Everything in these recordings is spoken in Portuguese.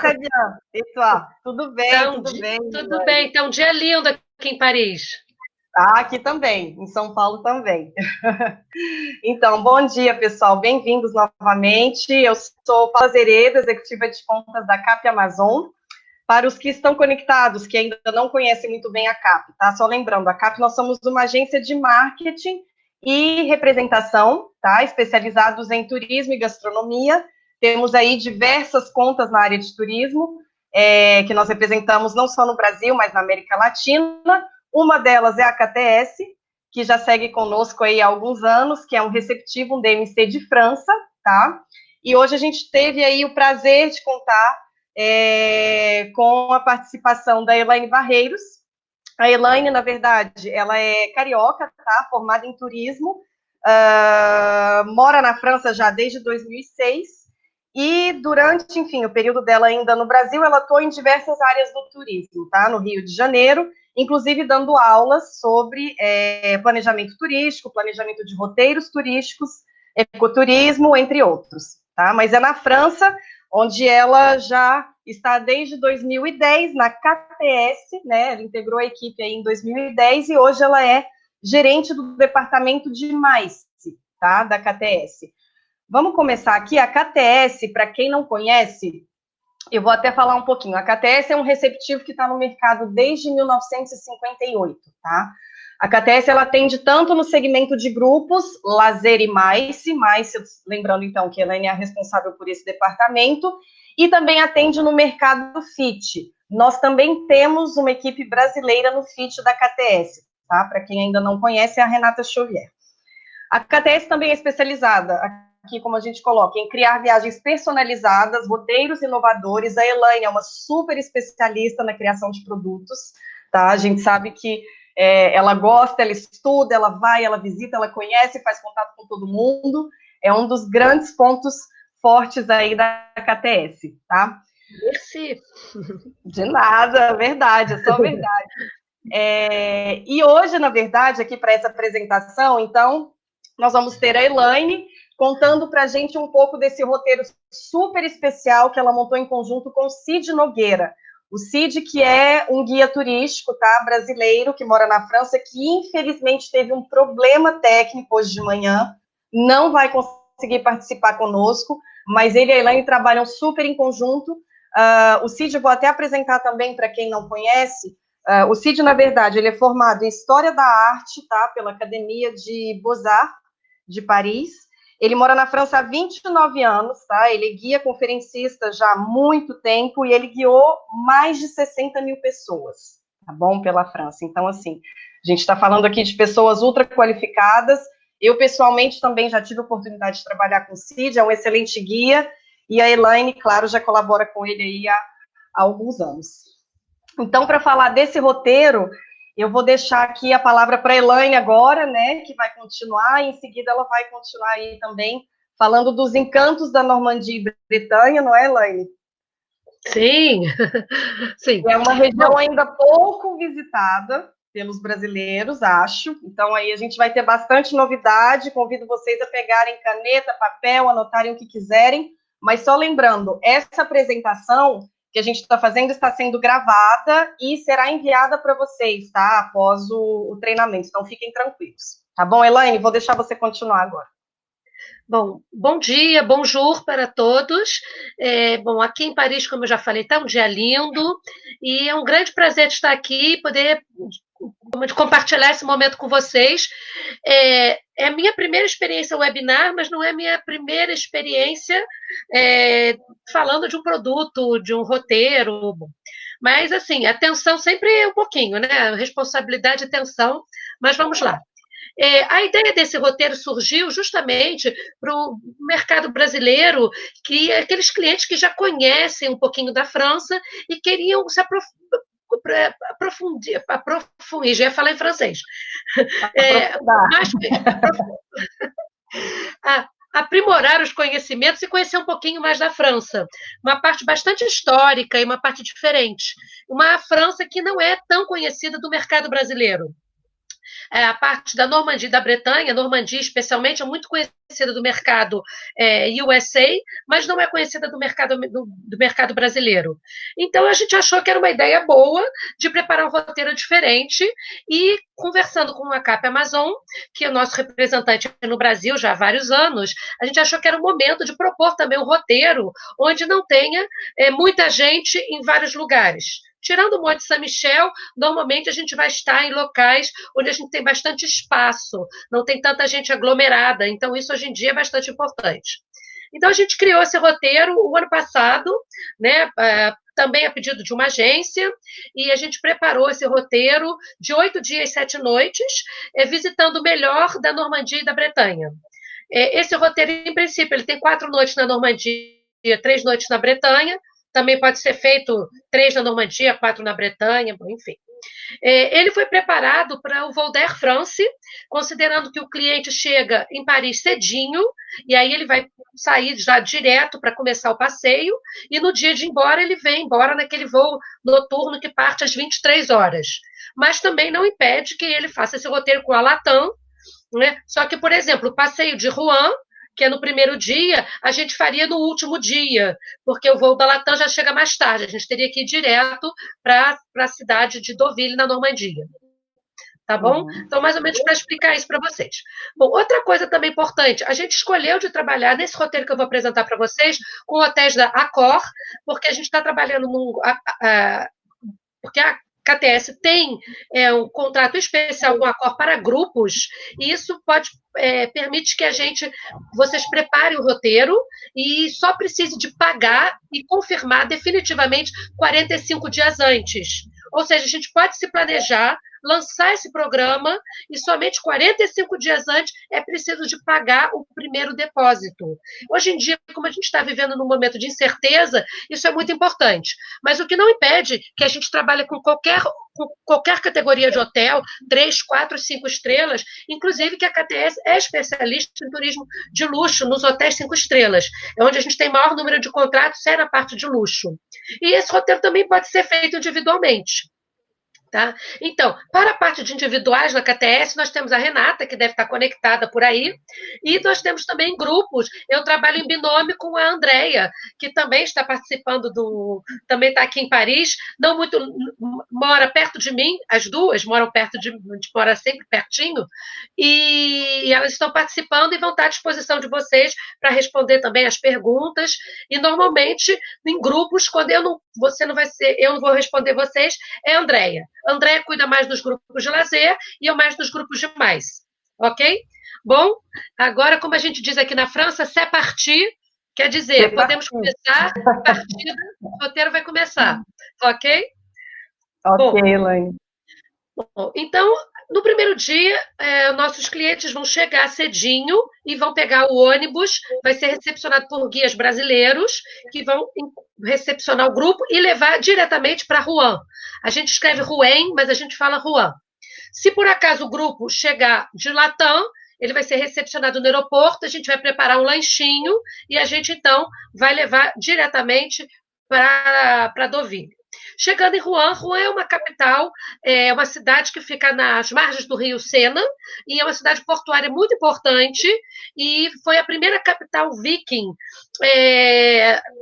très bien. Et toi? Tudo bem, Então, tudo bem, tudo Elaine? bem. Então, um dia lindo aqui em Paris. Ah, aqui também, em São Paulo também. Então, bom dia, pessoal. Bem-vindos novamente. Eu sou Paula Zeredo, executiva de contas da CAP Amazon. Para os que estão conectados, que ainda não conhecem muito bem a CAP, tá? Só lembrando, a CAP nós somos uma agência de marketing e representação, tá? Especializados em turismo e gastronomia. Temos aí diversas contas na área de turismo, que nós representamos não só no Brasil, mas na América Latina. Uma delas é a KTS, que já segue conosco aí há alguns anos, que é um receptivo, um DMC de França, tá? E hoje a gente teve aí o prazer de contar com a participação da Elaine Barreiros. A Elaine, na verdade, ela é carioca, tá? Formada em turismo, mora na França já desde 2006 e durante, enfim, o período dela ainda no Brasil, ela atua em diversas áreas do turismo, tá? No Rio de Janeiro, inclusive dando aulas sobre planejamento turístico, planejamento de roteiros turísticos, ecoturismo, entre outros, tá? Mas é na França, onde ela já está desde 2010 na KTS, né? Ela integrou a equipe aí em 2010 e hoje ela é gerente do departamento de MICE, tá? Da KTS. Vamos começar aqui. A KTS, para quem não conhece, eu vou até falar um pouquinho. A KTS é um receptivo que está no mercado desde 1958, tá? A KTS ela atende tanto no segmento de grupos, lazer e MICE, lembrando então que a Elaine é a responsável por esse departamento, e também atende no mercado FIT. Nós também temos uma equipe brasileira no FIT da KTS, tá? Para quem ainda não conhece, é a Renata Chauvier. A KTS também é especializada, aqui como a gente coloca, em criar viagens personalizadas, roteiros inovadores. A Elaine é uma super especialista na criação de produtos, tá? A gente sabe que ela gosta, ela estuda, ela vai, ela visita, ela conhece, faz contato com todo mundo. É um dos grandes pontos fortes aí da KTS, tá? Merci. De nada, verdade, é só verdade. E hoje, na verdade, aqui para essa apresentação, então, nós vamos ter a Elaine contando para a gente um pouco desse roteiro super especial que ela montou em conjunto com o Cid Nogueira. O Cid, que é um guia turístico, tá, brasileiro, que mora na França, que infelizmente teve um problema técnico hoje de manhã, não vai conseguir participar conosco, mas ele e a Elaine trabalham super em conjunto. O Cid eu vou até apresentar também para quem não conhece. O Cid, na verdade, ele é formado em História da Arte, tá, pela Academia de Beaux-Arts de Paris. Ele mora na França há 29 anos, tá? Ele é guia conferencista já há muito tempo e ele guiou mais de 60 mil pessoas, tá bom? Pela França. Então, assim, a gente está falando aqui de pessoas ultra qualificadas. Eu, pessoalmente, também já tive a oportunidade de trabalhar com o Cid, é um excelente guia, e a Elaine, claro, já colabora com ele aí há alguns anos. Então, para falar desse roteiro, eu vou deixar aqui a palavra para a Elaine agora, né, que vai continuar, e em seguida ela vai continuar aí também falando dos encantos da Normandia e Bretanha, não é, Elaine? Sim, sim. É uma região Bom, ainda pouco visitada pelos brasileiros, acho. Então, aí a gente vai ter bastante novidade. Convido vocês a pegarem caneta, papel, anotarem o que quiserem. Mas só lembrando, essa apresentação que a gente está fazendo está sendo gravada e será enviada para vocês, tá? Após o treinamento. Então, fiquem tranquilos. Tá bom, Elaine? Vou deixar você continuar agora. bom dia, bonjour para todos. Bom, aqui em Paris, como eu já falei, está um dia lindo e é um grande prazer de estar aqui e poder compartilhar esse momento com vocês. É a minha primeira experiência webinar, mas não é a minha primeira experiência falando de um produto, de um roteiro. Mas, assim, atenção sempre um pouquinho, né? Responsabilidade e atenção, mas vamos lá. A ideia desse roteiro surgiu justamente para o mercado brasileiro, que aqueles clientes que já conhecem um pouquinho da França e queriam se aprofundir, já ia falar em francês, Aprofundar. mais, aprimorar os conhecimentos e conhecer um pouquinho mais da França. Uma parte bastante histórica e uma parte diferente. Uma França que não é tão conhecida do mercado brasileiro. A parte da Normandia e da Bretanha, a Normandia especialmente, é muito conhecida do mercado USA, mas não é conhecida do mercado brasileiro. Então, a gente achou que era uma ideia boa de preparar um roteiro diferente e, conversando com a CAP Amazon, que é o nosso representante no Brasil já há vários anos, a gente achou que era o momento de propor também um roteiro onde não tenha muita gente em vários lugares. Tirando o Monte Saint-Michel, normalmente a gente vai estar em locais onde a gente tem bastante espaço, não tem tanta gente aglomerada, então isso hoje em dia é bastante importante. Então a gente criou esse roteiro o ano passado, né, também a pedido de uma agência, e a gente preparou esse roteiro de 8 dias e 7 noites, visitando o melhor da Normandia e da Bretanha. Esse roteiro, em princípio, ele tem 4 noites na Normandia, 3 noites na Bretanha, também pode ser feito 3 na Normandia, 4 na Bretanha, enfim. Ele foi preparado para o voo da Air France, considerando que o cliente chega em Paris cedinho, e aí ele vai sair já direto para começar o passeio, e no dia de ir embora, ele vem embora naquele voo noturno que parte às 23 horas. Mas também não impede que ele faça esse roteiro com a Latam, né? Só que, por exemplo, o passeio de Rouen, que é no primeiro dia, a gente faria no último dia, porque o voo da Latam já chega mais tarde, a gente teria que ir direto para a cidade de Deauville, na Normandia. Tá bom? Então, mais ou menos para explicar isso para vocês. Bom, outra coisa também importante, a gente escolheu de trabalhar nesse roteiro que eu vou apresentar para vocês com hotéis da Accor, porque a gente está trabalhando porque a KTS tem um contrato especial com a Accor para grupos, e isso permite que vocês preparem o roteiro e só precise de pagar e confirmar definitivamente 45 dias antes. Ou seja, a gente pode se planejar, lançar esse programa e somente 45 dias antes é preciso de pagar o primeiro depósito. Hoje em dia, como a gente está vivendo num momento de incerteza, isso é muito importante. Mas o que não impede que a gente trabalhe com qualquer categoria de hotel, 3, 4, 5 estrelas, inclusive que a KTS é especialista em turismo de luxo, nos hotéis 5 estrelas, é onde a gente tem maior número de contratos, é na parte de luxo. E esse roteiro também pode ser feito individualmente. Tá? Então, para a parte de individuais na KTS, nós temos a Renata, que deve estar conectada por aí, e nós temos também grupos. Eu trabalho em binômio com a Andrea, que também está participando também está aqui em Paris, não muito, mora perto de mim, as duas moram perto de mim, a gente mora sempre pertinho, e elas estão participando e vão estar à disposição de vocês para responder também as perguntas, e normalmente em grupos, quando eu não vou responder vocês, é a Andrea. André cuida mais dos grupos de lazer e eu mais dos grupos de mais. Ok? Bom, agora, como a gente diz aqui na França, c'est parti, quer dizer, podemos começar a partida, o roteiro vai começar. Ok? Ok, Elaine. Bom, então, no primeiro dia, nossos clientes vão chegar cedinho e vão pegar o ônibus, vai ser recepcionado por guias brasileiros, que vão recepcionar o grupo e levar diretamente para Rouen. A gente escreve Rouen, mas a gente fala Rouen. Se por acaso o grupo chegar de Latam, ele vai ser recepcionado no aeroporto, a gente vai preparar um lanchinho e a gente, então, vai levar diretamente para Deauville. Chegando em Rouen, Rouen é uma capital, é uma cidade que fica nas margens do rio Sena, e é uma cidade portuária muito importante, e foi a primeira capital viking,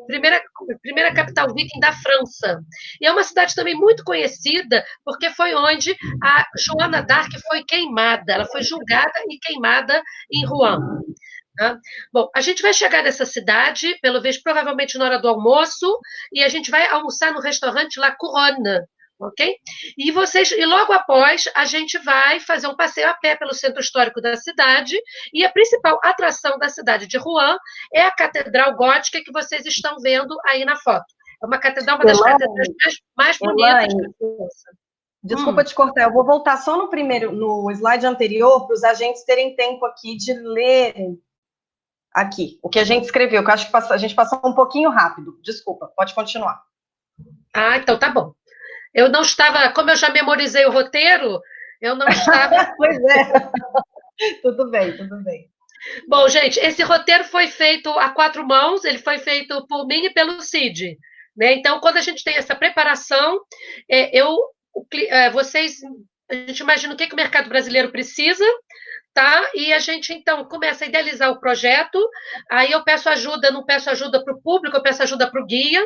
primeira capital viking da França. E é uma cidade também muito conhecida, porque foi onde a Joana d'Arc foi queimada, ela foi julgada e queimada em Rouen. Tá? Bom, a gente vai chegar nessa cidade, pelo visto, provavelmente na hora do almoço, e a gente vai almoçar no restaurante La Couronne, ok? E logo após, a gente vai fazer um passeio a pé pelo centro histórico da cidade, e a principal atração da cidade de Rouen é a Catedral Gótica que vocês estão vendo aí na foto. É uma catedral, uma das catedrais mais bonitas da França. Desculpa te cortar, eu vou voltar só no slide anterior, para os agentes terem tempo aqui de lerem aqui, o que a gente escreveu, que eu acho que a gente passou um pouquinho rápido. Desculpa, pode continuar. Ah, então tá bom. Eu não estava, como eu já memorizei o roteiro, eu não estava... Pois é. Tudo bem, tudo bem. Bom, gente, esse roteiro foi feito a 4 mãos, ele foi feito por mim e pelo Cid, né? Então, quando a gente tem essa preparação, vocês a gente imagina o que o mercado brasileiro precisa, tá? E a gente, então, começa a idealizar o projeto, aí eu peço ajuda, não peço ajuda para o público, eu peço ajuda para o guia,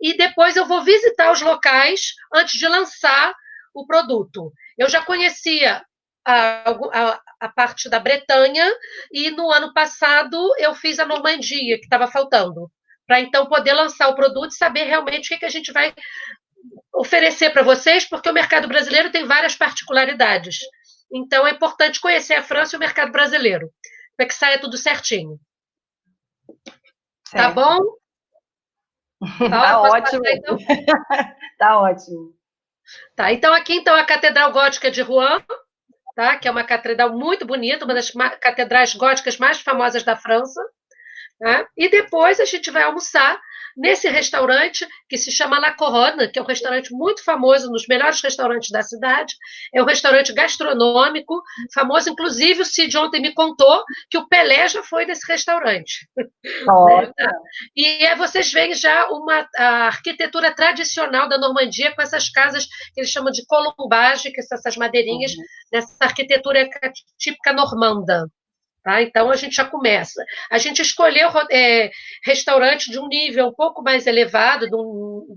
e depois eu vou visitar os locais antes de lançar o produto. Eu já conhecia a parte da Bretanha, e no ano passado eu fiz a Normandia, que estava faltando, para então poder lançar o produto e saber realmente o que a gente vai oferecer para vocês, porque o mercado brasileiro tem várias particularidades. Então, é importante conhecer a França e o mercado brasileiro, para que saia tudo certinho. Tá Certo. bom? Tá ótimo. Passar, então? Tá ótimo. Tá, então aqui a Catedral Gótica de Rouen, tá? Que é uma catedral muito bonita, uma das catedrais góticas mais famosas da França. Tá? E depois a gente vai almoçar nesse restaurante que se chama La Couronne, que é um restaurante muito famoso, nos melhores restaurantes da cidade. É um restaurante gastronômico, famoso. Inclusive, o Cid ontem me contou que o Pelé já foi nesse restaurante. E vocês veem já a arquitetura tradicional da Normandia, com essas casas que eles chamam de colombage, que são essas madeirinhas, nessa arquitetura típica normanda. Tá? Então, a gente já começa. A gente escolheu restaurantes de um nível um pouco mais elevado,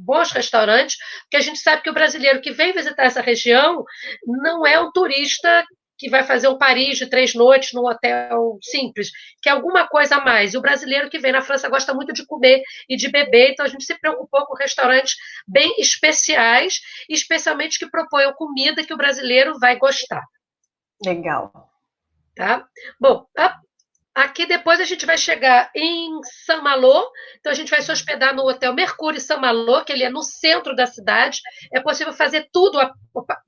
bons restaurantes, porque a gente sabe que o brasileiro que vem visitar essa região não é um turista que vai fazer um Paris de 3 noites num hotel simples, que é alguma coisa a mais. E o brasileiro que vem na França gosta muito de comer e de beber, então a gente se preocupou com restaurantes bem especiais, especialmente que proponham comida que o brasileiro vai gostar. Legal. Tá? Bom, aqui depois a gente vai chegar em Saint-Malo, então a gente vai se hospedar no Hotel Mercure Saint-Malo, que ele é no centro da cidade. É possível fazer tudo.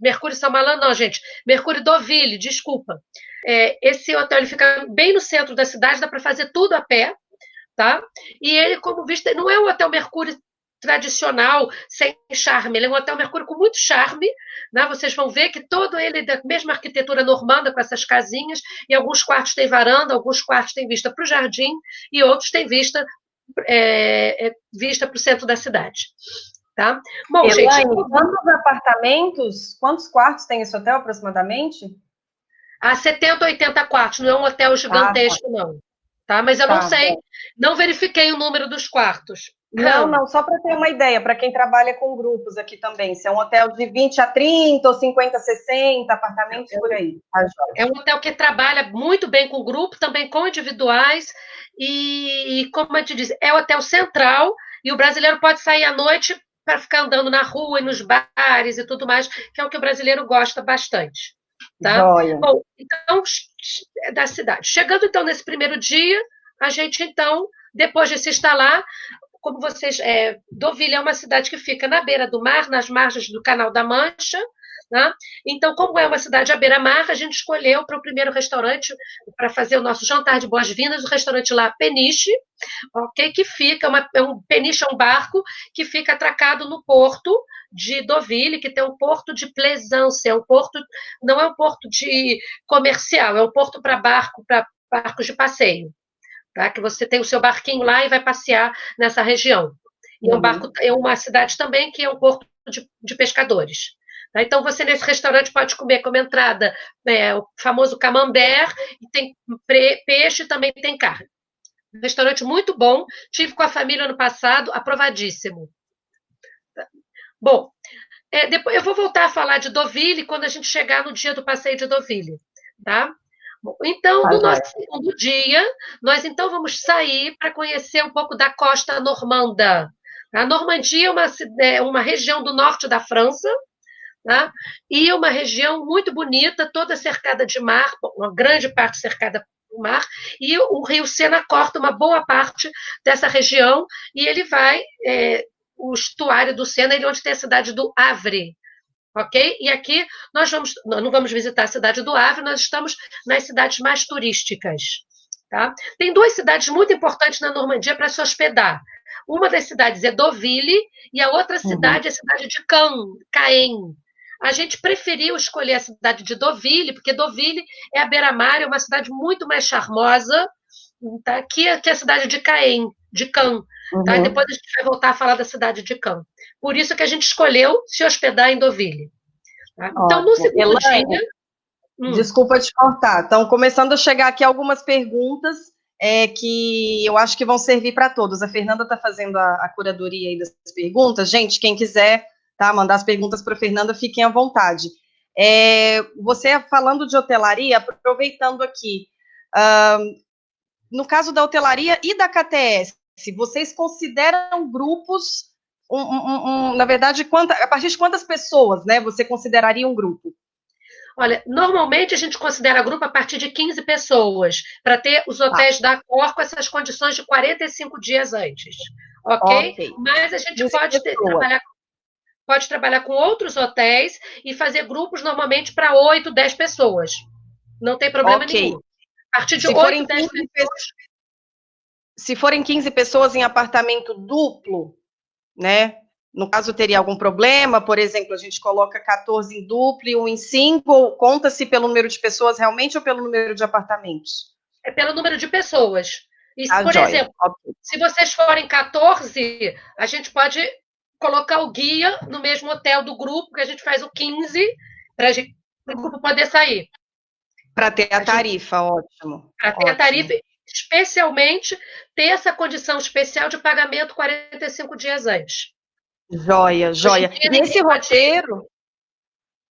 Mercure Saint-Malo não, gente. Mercure Deauville, desculpa. Esse hotel ele fica bem no centro da cidade, dá para fazer tudo a pé. Tá? E ele, como visto, não é um Hotel Mercure tradicional, sem charme. Ele é um Hotel Mercure com muito charme, né? Vocês vão ver que todo ele é da mesma arquitetura normanda, com essas casinhas, e alguns quartos têm varanda, alguns quartos têm vista para o jardim, e outros têm vista para o centro da cidade. Tá? Bom, Elaine, gente, quantos apartamentos, quantos quartos tem esse hotel aproximadamente? 70, 80 quartos, não é um hotel gigantesco, não. Tá? Mas eu não sei, não verifiquei o número dos quartos. Não, só para ter uma ideia, para quem trabalha com grupos aqui também, se é um hotel de 20 a 30 ou 50 a 60 apartamentos por aí. É um hotel que trabalha muito bem com grupo, também com individuais, e como eu te disse, é um hotel central, e o brasileiro pode sair à noite para ficar andando na rua e nos bares e tudo mais, que é o que o brasileiro gosta bastante. Tá? Bom, então, da cidade. Chegando, então, nesse primeiro dia, a gente, então, depois de se instalar, como vocês... Deauville é uma cidade que fica na beira do mar, nas margens do Canal da Mancha, né? Então, como é uma cidade à beira-mar, a gente escolheu para o primeiro restaurante, para fazer o nosso jantar de boas-vindas, o restaurante lá, Peniche, okay? Que fica, Peniche é um barco que fica atracado no porto de Deauville, que tem um porto de plaisance, não é um porto de comercial, é um porto para barcos de passeio, tá? Que você tem o seu barquinho lá e vai passear nessa região. E é uma cidade também que é um porto de pescadores. Tá? Então, você nesse restaurante pode comer como entrada o famoso camembert, e tem peixe e também tem carne. Um restaurante muito bom, tive com a família ano passado, aprovadíssimo. Bom, depois eu vou voltar a falar de Deauville quando a gente chegar no dia do passeio de Deauville, tá? Bom, então, no nosso segundo dia, nós então vamos sair para conhecer um pouco da costa normanda. A Normandia é uma região do norte da França, tá? E uma região muito bonita, toda cercada de mar, uma grande parte cercada por mar, e o rio Sena corta uma boa parte dessa região, e ele vai, o estuário do Sena, ele onde tem a cidade do Havre, ok? E aqui nós não vamos visitar a cidade do Havre, nós estamos nas cidades mais turísticas, tá? Tem 2 cidades muito importantes na Normandia para se hospedar. Uma das cidades é Deauville, e a outra cidade é a cidade de Caen. A gente preferiu escolher a cidade de Deauville, porque Deauville é à beira-mar, é uma cidade muito mais charmosa, tá? que a cidade de Caen. Tá? Depois a gente vai voltar a falar da cidade de Caen. Por isso que a gente escolheu se hospedar em Deauville. Tá? Então, no Ótimo. segundo Elaine, dia... desculpa te cortar. Estão começando a chegar aqui algumas perguntas que eu acho que vão servir para todos. A Fernanda está fazendo a curadoria aí das perguntas. Gente, quem quiser mandar as perguntas para a Fernanda, fiquem à vontade. Você falando de hotelaria, aproveitando aqui, no caso da hotelaria e da KTS, vocês consideram grupos, na verdade, a partir de quantas pessoas, né, você consideraria um grupo? Olha, normalmente a gente considera grupo a partir de 15 pessoas, para ter os hotéis da Accor com essas condições de 45 dias antes, ok? Mas a gente pode trabalhar com outros hotéis e fazer grupos normalmente para 8, 10 pessoas. Não tem problema nenhum. A partir de 8, 10 pessoas... Se forem 15 pessoas em apartamento duplo, né? No caso, teria algum problema? Por exemplo, a gente coloca 14 em duplo e 1 em 5, ou conta-se pelo número de pessoas realmente ou pelo número de apartamentos? É pelo número de pessoas. E, por joia. exemplo, se vocês forem 14, a gente pode colocar o guia no mesmo hotel do grupo, que a gente faz o 15, para o grupo poder sair. Para ter a tarifa, ótimo. Para ter a tarifa, especialmente ter essa condição especial de pagamento 45 dias antes. Joia.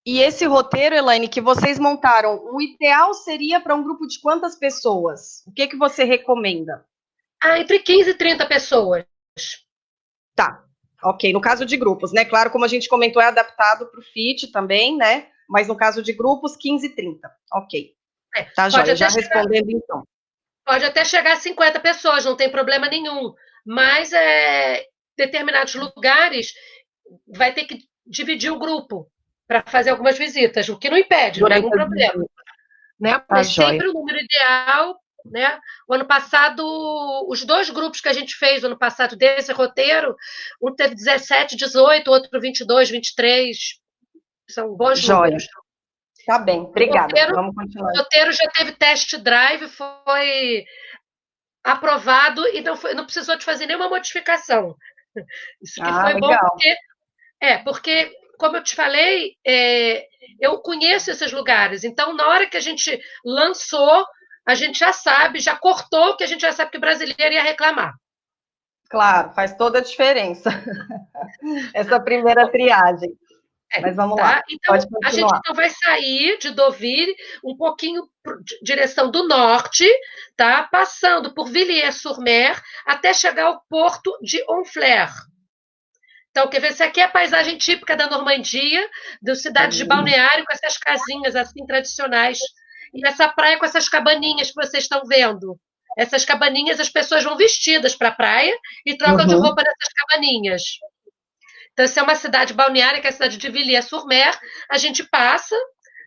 E esse roteiro, Elaine, que vocês montaram, o ideal seria para um grupo de quantas pessoas? O que você recomenda? Entre 15 e 30 pessoas. Tá, ok. No caso de grupos, né? Claro, como a gente comentou, é adaptado para o FIT também, né? Mas no caso de grupos, 15 e 30. Ok. Tá, joia. Já respondendo, então. Pode até chegar a 50 pessoas, não tem problema nenhum. Mas determinados lugares vai ter que dividir o grupo para fazer algumas visitas, o que não impede, não é nenhum problema. Né? Mas sempre o número ideal, né? O ano passado, os 2 grupos que a gente fez no ano passado desse roteiro, um teve 17, 18, outro 22, 23. São bons números. Tá bem, obrigada. Vamos continuar. O roteiro já teve test drive, foi aprovado e não precisou de fazer nenhuma modificação. Isso que foi legal. Bom, porque, como eu te falei, eu conheço esses lugares. Então, na hora que a gente lançou, a gente já sabe, já cortou, que a gente já sabe que o brasileiro ia reclamar. Claro, faz toda a diferença. Essa primeira triagem. Mas vamos lá. Então, a gente não vai sair de Deauville um pouquinho direção do norte, tá? Passando por Villiers-sur-Mer até chegar ao porto de Honfleur. Então, quer ver, essa aqui é a paisagem típica da Normandia, da cidade de balneário, com essas casinhas assim tradicionais. E essa praia com essas cabaninhas que vocês estão vendo. Essas cabaninhas, as pessoas vão vestidas para a praia e trocam de roupa nessas cabaninhas. Então, essa é uma cidade balneária, que é a cidade de Villiers-sur-Mer. A gente passa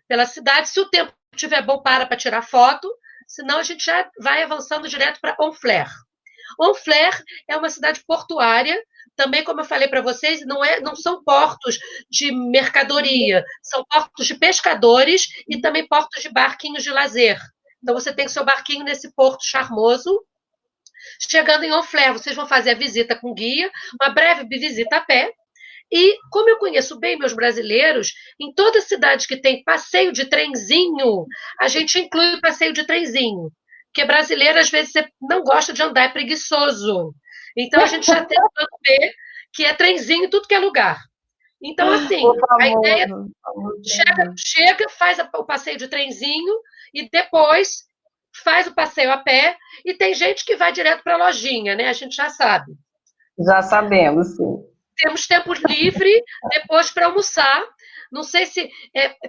pela cidade. Se o tempo estiver bom, para tirar foto. Senão, a gente já vai avançando direto para Honfleur. Honfleur é uma cidade portuária. Também, como eu falei para vocês, não são portos de mercadoria. São portos de pescadores e também portos de barquinhos de lazer. Então, você tem o seu barquinho nesse porto charmoso. Chegando em Honfleur, vocês vão fazer a visita com guia, uma breve visita a pé. E, como eu conheço bem meus brasileiros, em toda cidade que tem passeio de trenzinho, a gente inclui o passeio de trenzinho. Porque brasileiro, às vezes, não gosta de andar, é preguiçoso. Então, a gente já tem que ver que é trenzinho em tudo que é lugar. Então, assim, a ideia chega, faz o passeio de trenzinho e depois faz o passeio a pé. E tem gente que vai direto para a lojinha, né? A gente já sabe. Já sabemos, sim. Temos tempo livre depois para almoçar. Não sei se...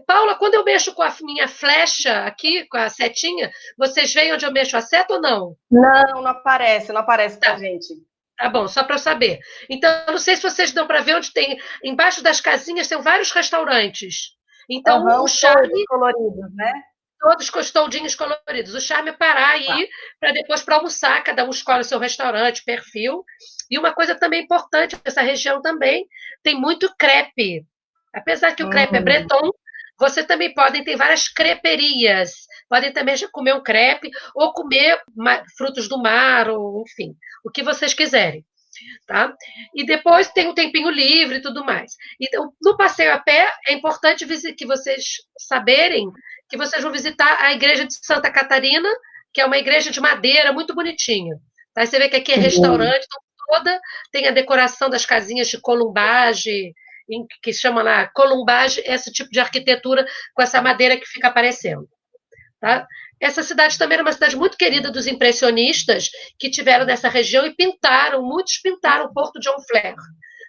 Paula, quando eu mexo com a minha flecha aqui, com a setinha, vocês veem onde eu mexo a seta ou não? Não aparece pra gente. Tá bom, só para eu saber. Então, não sei se vocês dão para ver onde tem... Embaixo das casinhas tem vários restaurantes. Então, o charme... Todos coloridos, né? Todos com os toldinhos coloridos. O charme é parar aí para depois para almoçar. Cada um escolhe o seu restaurante, perfil. E uma coisa também importante, essa região também tem muito crepe. Apesar que o crepe é breton, você também tem várias creperias. Podem também já comer um crepe ou comer frutos do mar, ou enfim, o que vocês quiserem. tá? E depois tem um tempinho livre e tudo mais. Então, no passeio a pé, é importante que vocês saberem que vocês vão visitar a igreja de Santa Catarina, que é uma igreja de madeira muito bonitinha. Tá? Você vê que aqui é restaurante, então toda tem a decoração das casinhas de columbage, que chama lá columbage, esse tipo de arquitetura com essa madeira que fica aparecendo. Tá? Essa cidade também era uma cidade muito querida dos impressionistas que tiveram nessa região e muitos pintaram o Porto de Honfleur.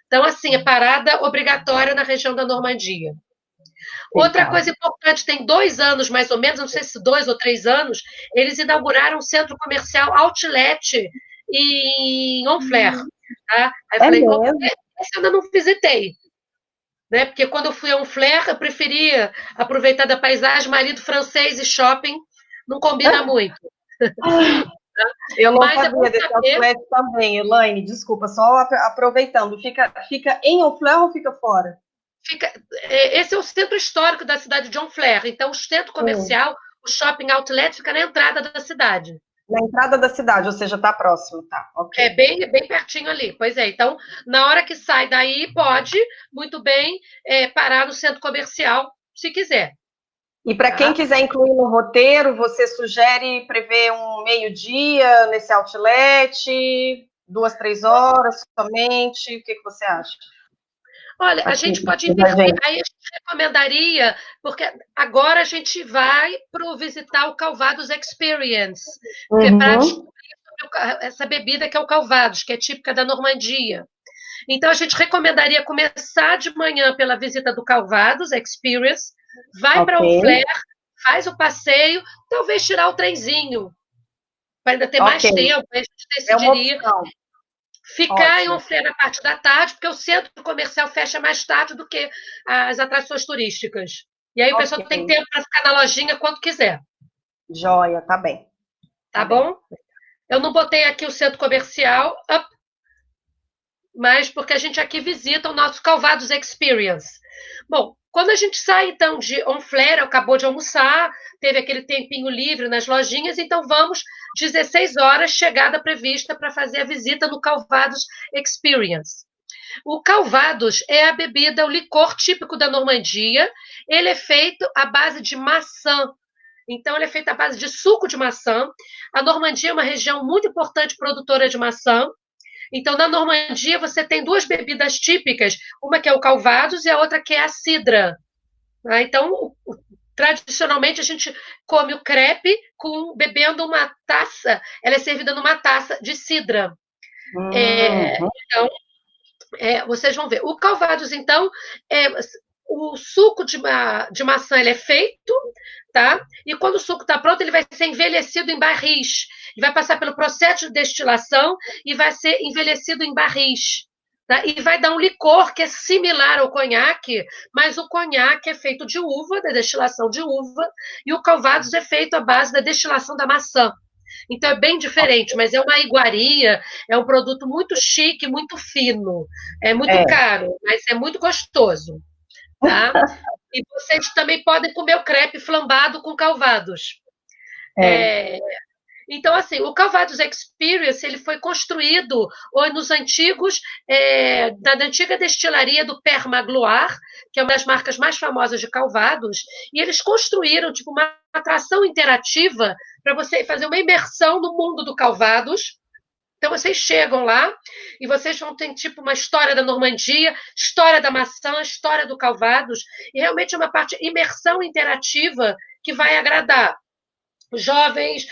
Então, assim, é parada obrigatória na região da Normandia. Outra coisa importante, tem 2 anos, mais ou menos, não sei se 2 ou 3 anos, eles inauguraram um centro comercial outlet em Honfleur. Tá? Aí eu falei, esse eu ainda não visitei. Né? Porque quando eu fui a Honfleur, eu preferia aproveitar da paisagem, marido francês e shopping, não combina muito. Eu não sabia desse outlet também, Elaine, desculpa, só aproveitando, fica em Honfleur ou fica fora? Esse é o centro histórico da cidade de Honfleur, então o centro comercial, o shopping outlet, fica na entrada da cidade. Na entrada da cidade, ou seja, está próximo, tá? Okay. É bem pertinho ali, pois é. Então, na hora que sai daí, pode muito bem parar no centro comercial, se quiser. E para quem quiser incluir no roteiro, você sugere prever um meio-dia nesse outlet, 2, 3 horas somente? O que você acha? Olha, a gente pode inverter, aí a gente recomendaria, porque agora a gente vai para visitar o Calvados Experience, que é para descobrir essa bebida que é o Calvados, que é típica da Normandia. Então, a gente recomendaria começar de manhã pela visita do Calvados Experience, vai para Honfleur, faz o passeio, talvez tirar o trenzinho, para ainda ter mais tempo, a gente decidiria. Ficar em Honfleur na parte da tarde, porque o centro comercial fecha mais tarde do que as atrações turísticas. E aí o pessoal tem tempo para ficar na lojinha quando quiser. Joia, tá bem. Tá bom? Eu não botei aqui o centro comercial, mas porque a gente aqui visita o nosso Calvados Experience. Bom, quando a gente sai, então, de Honfleur, acabou de almoçar, teve aquele tempinho livre nas lojinhas, então vamos, 16 horas, chegada prevista para fazer a visita no Calvados Experience. O Calvados é a bebida, o licor típico da Normandia, ele é feito à base de maçã. Então, ele é feito à base de suco de maçã. A Normandia é uma região muito importante produtora de maçã. Então, na Normandia, você tem 2 bebidas típicas, uma que é o Calvados e a outra que é a cidra. Então, tradicionalmente, a gente come o crepe bebendo uma taça, ela é servida numa taça de cidra. Então, vocês vão ver. O Calvados, então, o suco de maçã ele é feito, tá? E quando o suco está pronto, ele vai ser envelhecido em barris. Ele vai passar pelo processo de destilação e vai ser envelhecido em barris. Tá? E vai dar um licor que é similar ao conhaque, mas o conhaque é feito de uva, da destilação de uva, e o Calvados é feito à base da destilação da maçã. Então é bem diferente, mas é uma iguaria, é um produto muito chique, muito fino. É muito caro, mas é muito gostoso. Tá? E vocês também podem comer o crepe flambado com Calvados. Então, assim, o Calvados Experience ele foi construído nos antigos, da antiga destilaria do Père Magloire, que é uma das marcas mais famosas de Calvados, e eles construíram tipo, uma atração interativa para você fazer uma imersão no mundo do Calvados. Então, vocês chegam lá e vocês vão ter tipo uma história da Normandia, história da maçã, história do Calvados, e realmente é uma parte imersão interativa que vai agradar jovens,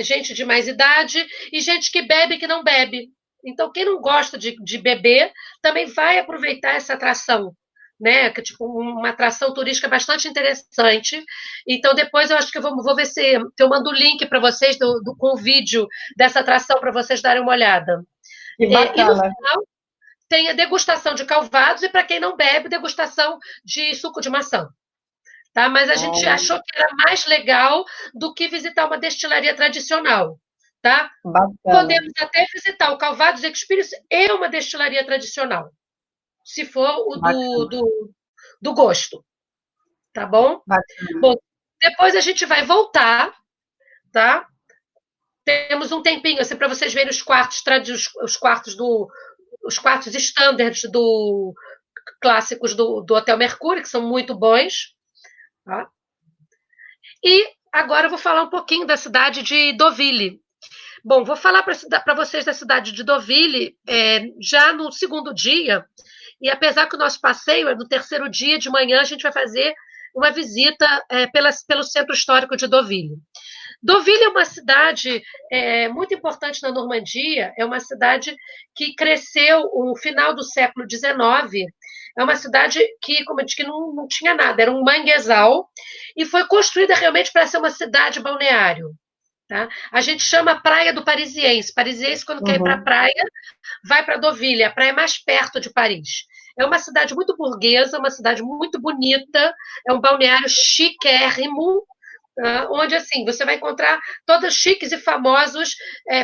gente de mais idade e gente que bebe e que não bebe. Então, quem não gosta de beber também vai aproveitar essa atração, né? Que é tipo uma atração turística bastante interessante. Então, depois eu acho que eu vou ver se eu mando o link para vocês com o vídeo dessa atração para vocês darem uma olhada. Que bacana. E no final tem a degustação de Calvados e, para quem não bebe, degustação de suco de maçã. Tá? Mas a gente achou que era mais legal do que visitar uma destilaria tradicional. Tá? Podemos até visitar o Calvados Experience e uma destilaria tradicional, se for o do gosto. Tá bom? Bom, depois a gente vai voltar, tá? Temos um tempinho assim, para vocês verem os quartos os quartos standards clássicos do Hotel Mercúrio, que são muito bons. Tá? E agora eu vou falar um pouquinho da cidade de Deauville. Bom, vou falar para vocês da cidade de Deauville já no segundo dia, e apesar que o nosso passeio é no terceiro dia de manhã, a gente vai fazer uma visita pelo centro histórico de Deauville. Deauville é uma cidade muito importante na Normandia, é uma cidade que cresceu no final do século XIX, é uma cidade que, como eu disse, que não tinha nada, era um manguezal, e foi construída realmente para ser uma cidade balneário. Tá? A gente chama Praia do Parisiense. Parisiense, quando quer ir para a praia, vai para Deauville, a praia mais perto de Paris. É uma cidade muito burguesa, uma cidade muito bonita, é um balneário chiquérrimo, onde assim você vai encontrar todos chiques e famosos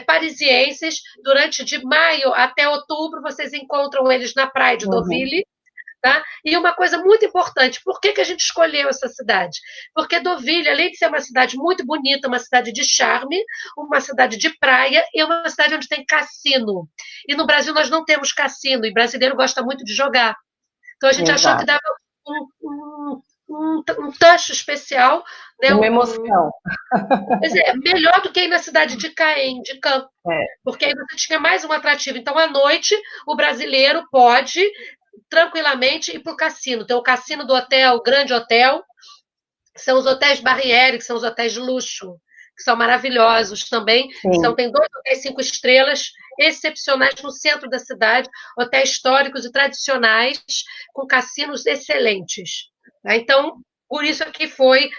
parisienses. Durante de maio até outubro, vocês encontram eles na praia de Deauville. Tá? E uma coisa muito importante, por que a gente escolheu essa cidade? Porque Deauville, além de ser uma cidade muito bonita, uma cidade de charme, uma cidade de praia, e uma cidade onde tem cassino. E no Brasil nós não temos cassino, e brasileiro gosta muito de jogar. Então a gente achou que dava um touch especial. Né? Uma emoção. Melhor do que ir na cidade de Caen, de Caen. Porque aí você tinha mais um atrativo. Então, à noite, o brasileiro pode tranquilamente ir para o cassino. Tem o cassino do hotel, o Grande Hotel, são os hotéis Barrière, que são os hotéis de luxo, que são maravilhosos também. Tem 2 hotéis 5 estrelas, excepcionais no centro da cidade, hotéis históricos e tradicionais, com cassinos excelentes. Então, por isso que foi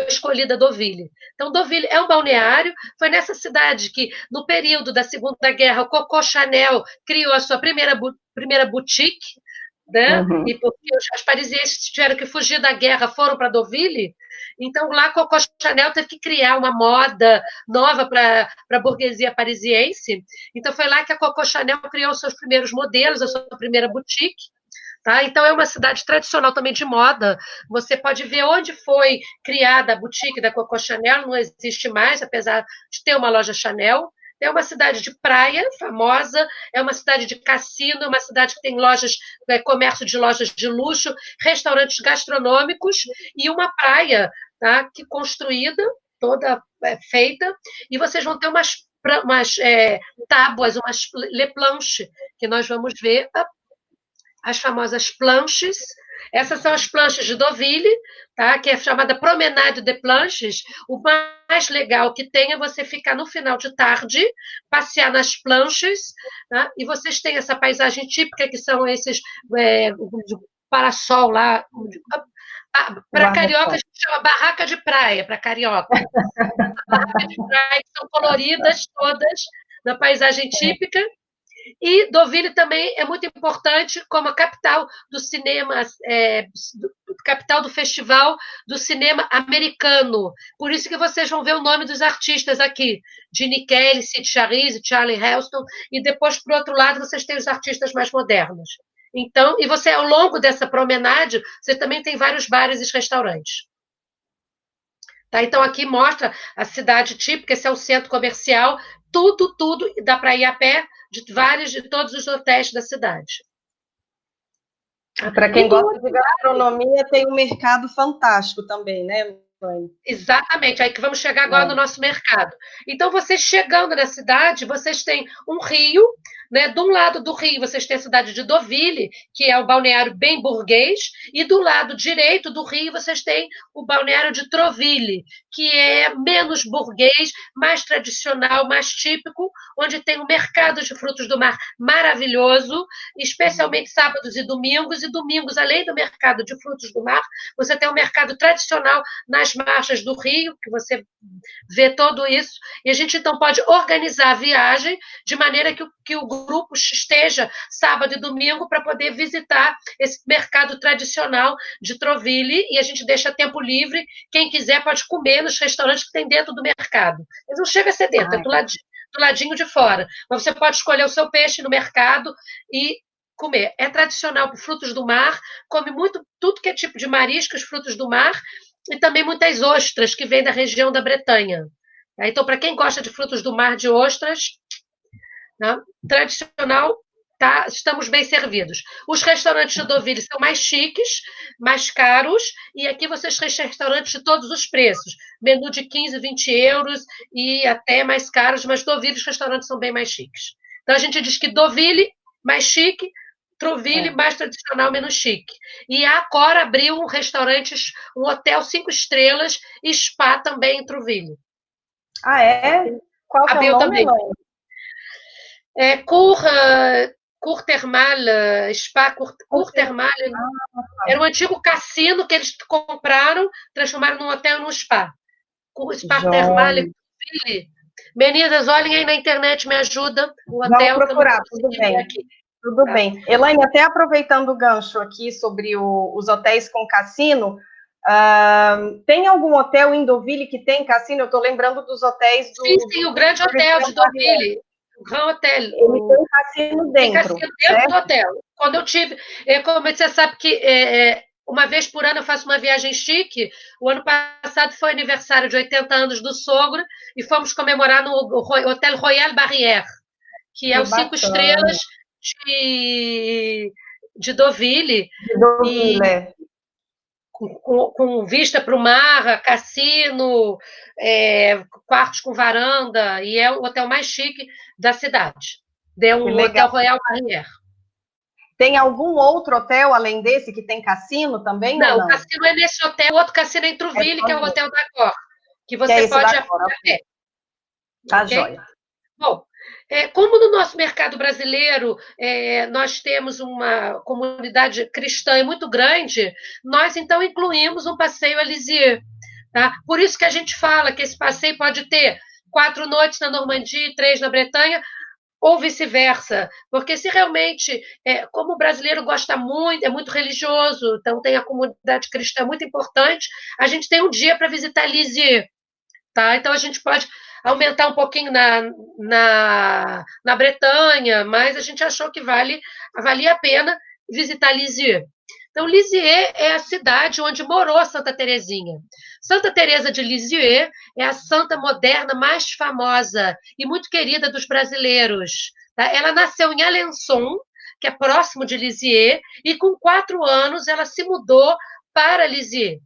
escolhida Deauville. Então, Deauville é um balneário. Foi nessa cidade que, no período da Segunda Guerra, o Coco Chanel criou a sua primeira boutique, né? E porque os parisienses tiveram que fugir da guerra, foram para Deauville. Então, lá, Coco Chanel teve que criar uma moda nova para a burguesia parisiense. Então, foi lá que a Coco Chanel criou os seus primeiros modelos, a sua primeira boutique. Tá? Então, é uma cidade tradicional também de moda. Você pode ver onde foi criada a boutique da Coco Chanel, não existe mais, apesar de ter uma loja Chanel. É uma cidade de praia famosa, é uma cidade de cassino, é uma cidade que tem lojas, comércio de lojas de luxo, restaurantes gastronômicos e uma praia, tá, que construída, toda feita, e vocês vão ter umas tábuas, umas les planches, que nós vamos ver as famosas planches. Essas são as planches de Deauville, tá? Que é chamada Promenade de Planches. O mais legal que tem é você ficar no final de tarde, passear nas planches, tá? E vocês têm essa paisagem típica, que são esses parasol lá. Para carioca, a gente chama barraca de praia, para carioca. Barraca de praia, que são coloridas todas, na paisagem típica. E Deauville também é muito importante como a capital do cinema, capital do festival do cinema americano. Por isso que vocês vão ver o nome dos artistas aqui: Gene Kelly, Sid Charisse, Charlie Heston, e depois, por outro lado, vocês têm os artistas mais modernos. Então, e você, ao longo dessa promenade, você também tem vários bares e restaurantes. Tá? Então, aqui mostra a cidade típica, esse é o centro comercial, tudo, dá para ir a pé de todos os hotéis da cidade. Para quem gosta de gastronomia, tem um mercado fantástico também, né, mãe? Exatamente, aí que vamos chegar agora no nosso mercado. Então, vocês chegando na cidade, vocês têm um rio, né? De um lado do rio, vocês têm a cidade de Deauville, que é o balneário bem burguês, e do lado direito do rio, vocês têm o balneário de Troville, que é menos burguês, mais tradicional, mais típico, onde tem um mercado de frutos do mar maravilhoso, especialmente sábados e domingos, além do mercado de frutos do mar, você tem um mercado tradicional nas margens do rio, que você vê tudo isso, e a gente então pode organizar a viagem de maneira que o grupo esteja sábado e domingo para poder visitar esse mercado tradicional de Troville, e a gente deixa tempo livre, quem quiser pode comer nos restaurantes que tem dentro do mercado. Mas não chega a ser dentro, é do ladinho de fora. Mas você pode escolher o seu peixe no mercado e comer. É tradicional para frutos do mar, come muito, tudo que é tipo de mariscos, frutos do mar, e também muitas ostras que vêm da região da Bretanha. Então, para quem gosta de frutos do mar, de ostras, né, tradicional tá, estamos bem servidos. Os restaurantes de Deauville são mais chiques, mais caros, e aqui vocês têm restaurantes de todos os preços. Menu de 15, 20 euros e até mais caros, mas Deauville os restaurantes são bem mais chiques. Então a gente diz que Deauville, mais chique, Trouville, mais tradicional, menos chique. E a Accor abriu um restaurante, um hotel 5 estrelas e spa também em Trouville. Ah, é? Qual que é o nome, Elaine? É Cour Thermal, Spa Cour Thermal. Era um antigo cassino que eles compraram, transformaram num hotel e num spa. Spa Thermal, Trouville. Meninas, olhem aí na internet, me ajuda. O hotel. Vamos procurar, tudo bem. Aqui. Tudo bem. Elaine, até aproveitando o gancho aqui sobre os hotéis com cassino, tem algum hotel em Deauville que tem cassino? Eu estou lembrando dos hotéis do... Sim, o grande hotel de Deauville. O Grand Hotel. Ele tem cassino dentro. Tem cassino dentro do hotel. Quando eu tive... Como você sabe que uma vez por ano eu faço uma viagem chique. O ano passado foi aniversário de 80 anos do sogro e fomos comemorar no Hotel Royal Barrière, que é os 5 estrelas de Deauville. Com vista para o mar, cassino, quartos com varanda, e é o hotel mais chique da cidade. É um Hotel Royal Barrière. Tem algum outro hotel, além desse, que tem cassino também? Não, o cassino é nesse hotel, o outro cassino é em Trouville, que é o Hotel da Accor, que você pode ir a pé. Tá joia. Bom, como no nosso mercado brasileiro nós temos uma comunidade cristã muito grande, nós então incluímos um passeio a Lisieux. Tá? Por isso que a gente fala que esse passeio pode ter 4 noites na Normandia e 3 na Bretanha, ou vice-versa, porque se realmente, como o brasileiro gosta muito, é muito religioso, então tem a comunidade cristã muito importante, a gente tem um dia para visitar Lisieux. Tá? Então a gente pode aumentar um pouquinho na Bretanha, mas a gente achou que valia a pena visitar Lisieux. Então, Lisieux é a cidade onde morou Santa Teresinha. Santa Teresa de Lisieux é a santa moderna mais famosa e muito querida dos brasileiros. Tá? Ela nasceu em Alençon, que é próximo de Lisieux, e com 4 anos ela se mudou para Lisieux.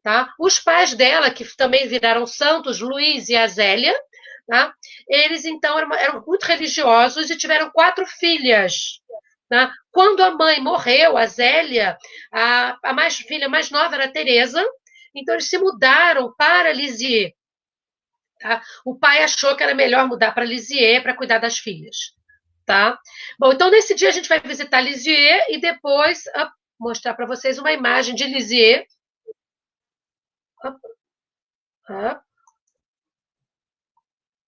Tá? Os pais dela, que também viraram santos, Luiz e Azélia, tá? Eles então eram muito religiosos e tiveram 4 filhas. Tá? Quando a mãe morreu, a Zélia, a filha mais nova era a Teresa, então eles se mudaram para Lisieux. Tá? O pai achou que era melhor mudar para Lisieux para cuidar das filhas. Tá? Bom, então nesse dia a gente vai visitar Lisieux e depois mostrar para vocês uma imagem de Lisieux.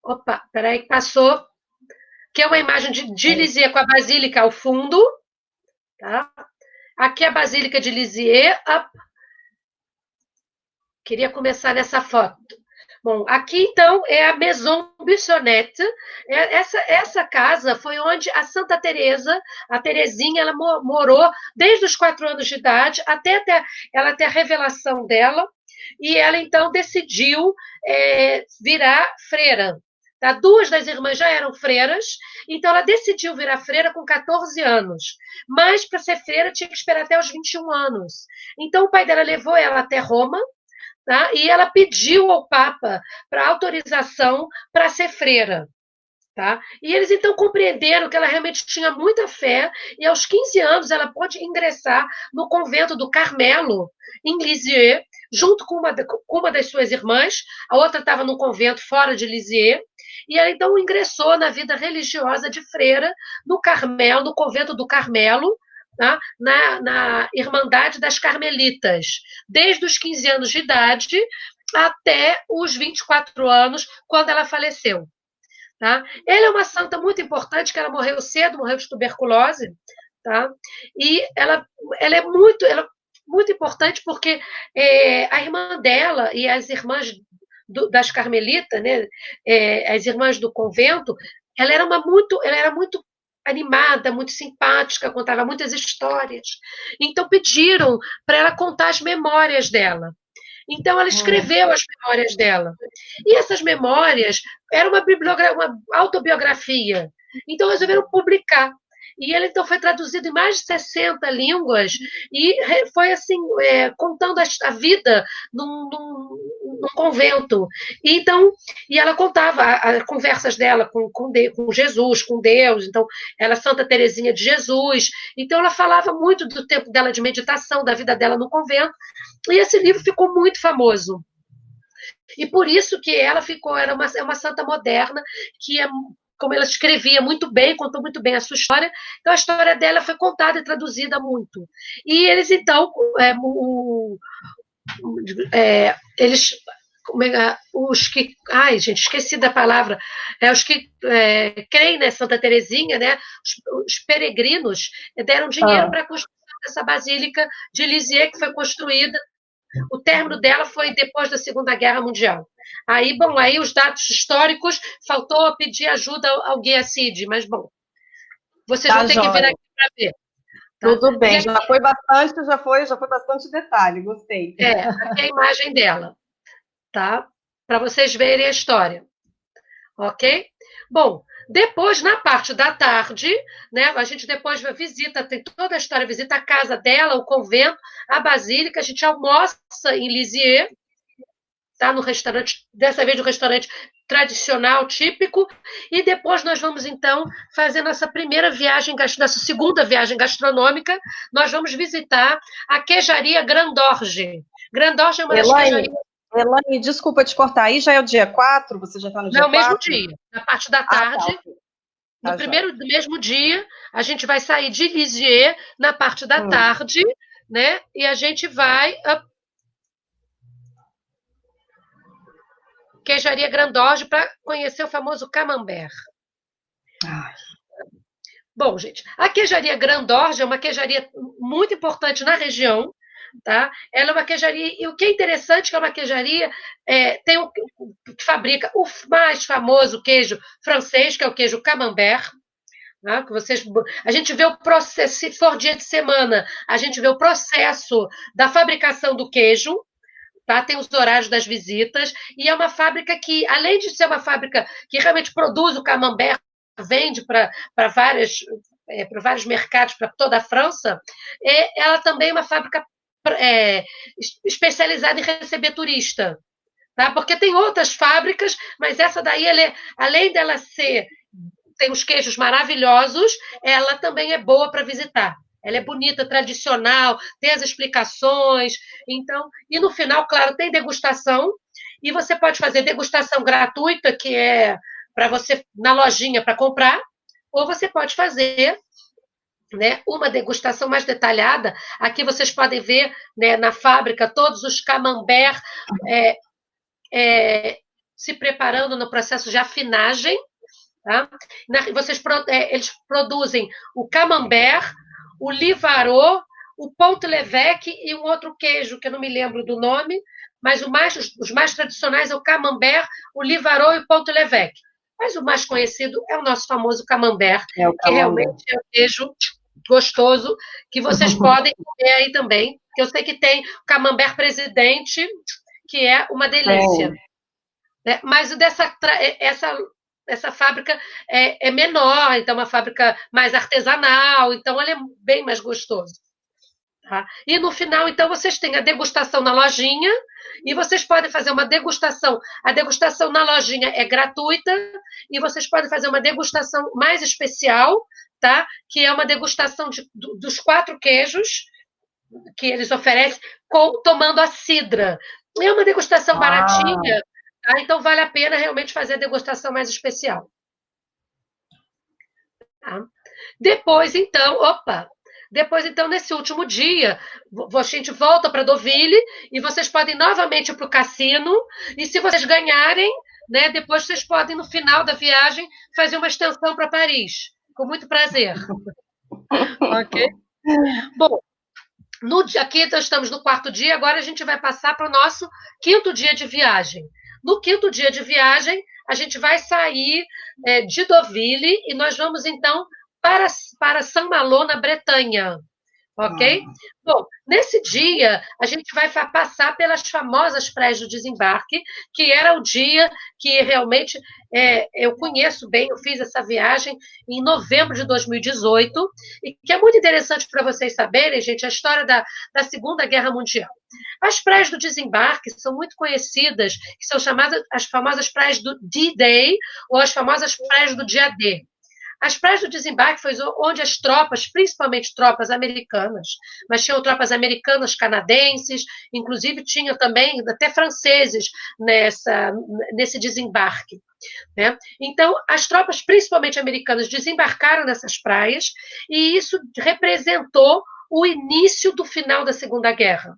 Opa, peraí que passou. Que é uma imagem de Lisieux com a Basílica ao fundo. Tá? Aqui é a Basílica de Lisieux. Queria começar nessa foto. Bom, aqui então é a Maison Bissonnette. Essa casa foi onde a Santa Teresa, a Teresinha, ela morou desde os 4 anos de idade até ela ter a revelação dela. E ela então decidiu virar freira. Tá? 2 das irmãs já eram freiras, então ela decidiu virar freira com 14 anos. Mas para ser freira tinha que esperar até os 21 anos. Então o pai dela levou ela até Roma, tá? E ela pediu ao Papa para autorização para ser freira. Tá? E eles então compreenderam que ela realmente tinha muita fé, e aos 15 anos ela pôde ingressar no convento do Carmelo, em Lisieux, junto com uma das suas irmãs. A outra estava num convento fora de Lisieux, e ela então ingressou na vida religiosa de freira no Carmelo, no convento do Carmelo, tá? na Irmandade das Carmelitas, desde os 15 anos de idade até os 24 anos, quando ela faleceu. Tá? Ela é uma santa muito importante, que ela morreu cedo, morreu de tuberculose, tá? E ela é muito importante porque a irmã dela e as irmãs das Carmelitas, né, as irmãs do convento, ela era muito animada, muito simpática, contava muitas histórias. Então pediram para ela contar as memórias dela. Então, ela escreveu as memórias dela. E essas memórias eram uma autobiografia. Então, resolveram publicar. E ele, então, foi traduzido em mais de 60 línguas e foi, assim, contando a vida num convento. E, então, e ela contava as conversas dela com Jesus, com Deus. Então, ela é Santa Teresinha de Jesus. Então, ela falava muito do tempo dela de meditação, da vida dela no convento. E esse livro ficou muito famoso. E por isso que ela ficou, é uma santa moderna, que é, como ela escrevia muito bem, contou muito bem a sua história, então a história dela foi contada e traduzida muito. E eles, então, eles os que, ai, gente, esqueci da palavra, os que creem, né, Santa Teresinha, né, os peregrinos deram dinheiro para construir essa basílica de Lisieux, que foi construída. O término dela foi depois da Segunda Guerra Mundial. Aí, bom, aí os dados históricos, faltou pedir ajuda ao Guia Cid, mas, bom, vocês vão ter que vir aqui para ver. Tá? Tudo bem, já foi bastante detalhe, gostei. Aqui é a imagem dela, tá? Para vocês verem a história. Ok? Bom, depois, na parte da tarde, né, a gente depois visita, tem toda a história, visita a casa dela, o convento, a basílica, a gente almoça em Lisieux, tá, no restaurante, dessa vez no restaurante tradicional, típico, e depois nós vamos, então, fazer nossa primeira viagem, nossa segunda viagem gastronômica, nós vamos visitar a queijaria Grandorge. Grandorge é uma das queijarias... Elaine, desculpa te cortar, aí já é o dia 4? Você já está no dia 4? Não, mesmo dia, na parte da tarde. Tá. No primeiro do mesmo dia, a gente vai sair de Lisieux na parte da tarde, né? E a gente vai queijaria Grandorge para conhecer o famoso camembert. Bom, gente, a queijaria Grandorge é uma queijaria muito importante na região, tá? Ela é uma queijaria, e o que é interessante é que é uma queijaria que fabrica o mais famoso queijo francês, que é o queijo camembert. Né? A gente vê o processo, se for dia de semana, a gente vê o processo da fabricação do queijo, tá? Tem os horários das visitas, e é uma fábrica que, além de ser uma fábrica que realmente produz o camembert, vende para vários mercados, para toda a França, ela também é uma fábrica especializada em receber turista. Tá? Porque tem outras fábricas, mas essa daí, além dela tem os queijos maravilhosos, ela também é boa para visitar. Ela é bonita, tradicional, tem as explicações. Então, e no final, claro, tem degustação. E você pode fazer degustação gratuita, que é para você na lojinha para comprar, ou você pode fazer, né, uma degustação mais detalhada. Aqui vocês podem ver, né, na fábrica todos os camembert se preparando no processo de afinagem. Tá? Eles produzem o camembert, o livarot, o pont l'évêque e um outro queijo, que eu não me lembro do nome, mas os mais tradicionais é o camembert, o livarot e o pont l'évêque. Mas o mais conhecido é o nosso famoso camembert, que realmente é um queijo gostoso, que vocês podem comer aí também, que eu sei que tem o camembert presidente, que é uma delícia. Né? Mas essa fábrica é menor, então é uma fábrica mais artesanal, então ela é bem mais gostoso. Tá? E no final, então, vocês têm a degustação na lojinha, e vocês podem fazer uma degustação. A degustação na lojinha é gratuita, e vocês podem fazer uma degustação mais especial, tá? Que é uma degustação dos 4 queijos que eles oferecem, tomando a cidra. É uma degustação baratinha, tá? Então vale a pena realmente fazer a degustação mais especial. Tá? Depois, então, nesse último dia, a gente volta para Deauville e vocês podem novamente ir para o cassino. E se vocês ganharem, né, depois vocês podem, no final da viagem, fazer uma extensão para Paris. Com muito prazer. Ok? Bom, aqui nós estamos no 4º dia, agora a gente vai passar para o nosso 5º dia de viagem. No 5º dia de viagem, a gente vai sair de Deauville e nós vamos, então, para Saint-Malo, na Bretanha. Ok? Bom, nesse dia, a gente vai passar pelas famosas praias do desembarque, que era o dia que realmente eu conheço bem, eu fiz essa viagem em novembro de 2018, e que é muito interessante para vocês saberem, gente, a história da Segunda Guerra Mundial. As praias do desembarque são muito conhecidas, que são chamadas as famosas praias do D-Day, ou as famosas praias do dia D. As praias do desembarque foi onde as tropas, principalmente tropas americanas, mas tinham tropas americanas, canadenses, inclusive tinha também até franceses nesse desembarque. Né? Então, as tropas, principalmente americanas, desembarcaram nessas praias e isso representou o início do final da Segunda Guerra,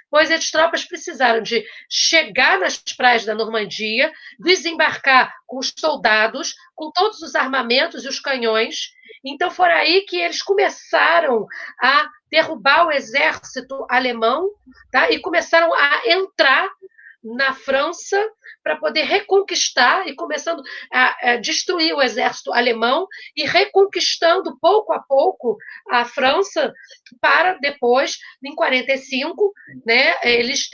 pois as tropas precisaram de chegar nas praias da Normandia, desembarcar com os soldados, com todos os armamentos e os canhões. Então, foi aí que eles começaram a derrubar o exército alemão, tá? E começaram a entrar na França para poder reconquistar e começando a destruir o exército alemão e reconquistando pouco a pouco a França para depois, em 45, né,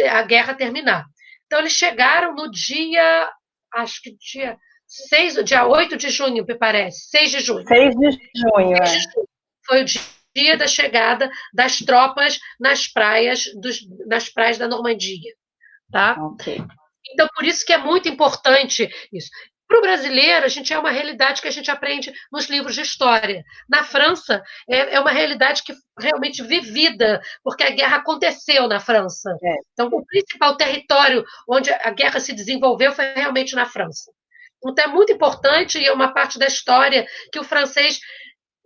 a guerra terminar. Então, eles chegaram no dia, acho que dia 8 de junho, me parece, 6 de junho. 6 de junho, 6 de junho. Foi o dia da chegada das tropas nas praias da Normandia. Tá? Okay. Então, por isso que é muito importante isso. Para o brasileiro, a gente é uma realidade que a gente aprende nos livros de história. Na França, é uma realidade que realmente vivida, porque a guerra aconteceu na França. Então, o principal território onde a guerra se desenvolveu foi realmente na França. Então, é muito importante e é uma parte da história que o francês